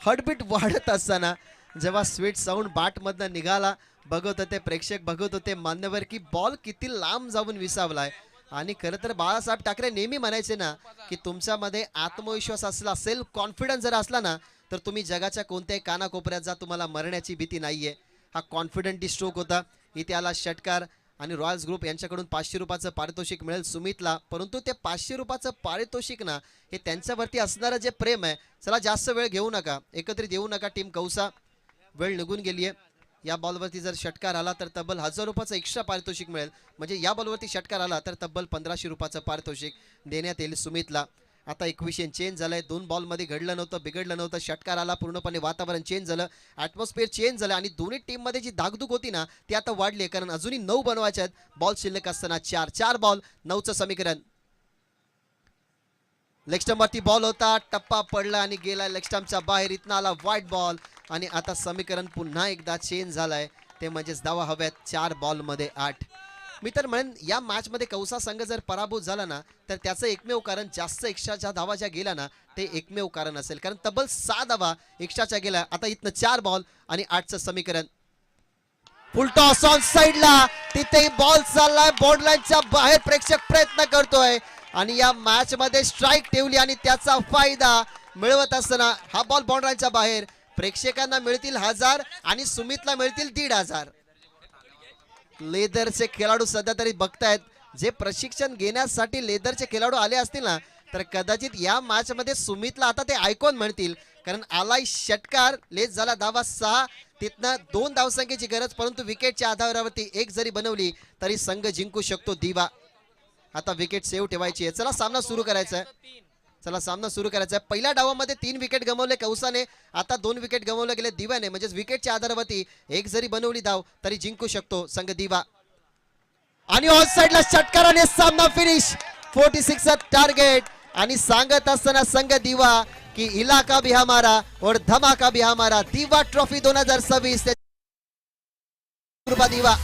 B: हार्टबीट वाढत असताना जेव्हा स्वीट साऊंड बॅट मधनं निघाला, बघत होते प्रेक्षक, बघत होते मान्यवर की बॉल किती लांब जाऊन विसावलाय. आणि खरं तर बाळासाहेब ठाकरे नेहमी म्हणायचे ना की तुमच्यामध्ये आत्मविश्वास असला, सेल्फ कॉन्फिडन्स जर असला ना, तर तुम्ही जगाच्या कोणत्याही कानाकोपऱ्यात जा, तुम्हाला मरण्याची भीती नाहीये. हा कॉन्फिडंट स्ट्रोक होता. इथे आला षटकार आणि रॉयल्स ग्रुप यांच्याकडून 500 रुपयाचं पारितोषिक मिळेल सुमितला, परंतु ते 500 रुपयाचं पारितोषिक ना हे त्यांच्यावरती असणारं जे प्रेम आहे. चला जास्त वेळ घेऊ नका, एकत्रित येऊ नका टीम कौसा, वेळ निघून गेली आहे. या बॉलवरती जर षटकार आला तर तब्बल 1000 रुपयाचं एक्स्ट्रा पारितोषिक मिळेल, म्हणजे या बॉलवरती षटकार आला तर तब्बल 1500 रुपयाचं पारितोषिक देण्यात येईल सुमितला. आता इक्वेशन चेंज झालंय, 2 बॉलमध्ये घडलं नव्हतं, बिघडलं नव्हतं, षटकार आला, पूर्णपणे वातावरण चेंज झालं, ॲटमॉस्फिअर चेंज झालं आणि दोन्ही टीममध्ये जी धाकधूक होती ना ती आता वाढली, कारण अजूनही 9 बनवायचे आहेत. बॉल शिल्लक असताना 4 बॉल 9चं समीकरण. लेगस्टम्पवरती बॉल होता, टप्पा पडला आणि गेला लेगस्टम्पच्या बाहेर. इथनं आला वाईट बॉल आणि आता समीकरण पुन्हा एकदा चेंज झालंय, ते म्हणजेच धावा हव्यात 4 बॉलमध्ये 8. मी तर म्हणेन या मॅचमध्ये कौसा संघ जर पराभूत झाला ना तर त्याचं एकमेव कारण जास्त एक्स्ट्राच्या धावा ज्या गेल्या ना ते एकमेव कारण असेल, कारण तब्बल 6 धावा एक्स्ट्राच्या गेल्या. आता इथनं 4 बॉल आणि 8चं समीकरण. फुल टॉस ऑन साइडला, तिथेही बॉल चाललाय बॉर्ड लाईनच्या बाहेर, प्रेक्षक प्रयत्न करतोय आणि या मॅच मध्ये स्ट्राईक ठेवली आणि त्याचा फायदा मिळवत असताना हा बॉल बॉर्ड लाईनच्या बाहेर. प्रेक्षकांना मिळतील 1000 आणि सुमितला मिळतील 1500. लेदरचे खेळाडू सध्या तरी बघतायत, जे प्रशिक्षण घेण्यासाठी लेदरचे खेळाडू आले असतील ना तर कदाचित या मॅच मध्ये सुमितला आता ते आयकॉन म्हणतील, कारण आलाय षटकार, लेस झाला धावा 6, तिथनं 2 धावसंख्येची गरज, परंतु विकेटच्या आधारावरती 1 जरी बनवली तरी संघ जिंकू शकतो दिवा. आता विकेट सेव्ह ठेवायची आहे. चला सामना सुरू करायचा आहे. पहिल्या डावामध्ये 3 विकेट गमावले कौसाने, आता 2 विकेट गमावले गेले दिव्याने, म्हणजे विकेटच्या आधारावरती 1 जरी बनवली धाव तरी जिंकू शकतो संघ दिवा. आणि ऑन साइडला षटकाराने सामना फिनिश, 46 टार्गेट. आणि सांगत असताना संघ दिवा की इलाका भी हमारा और धमाका भी हमारा. दिवा ट्रॉफी 2026 दिवा.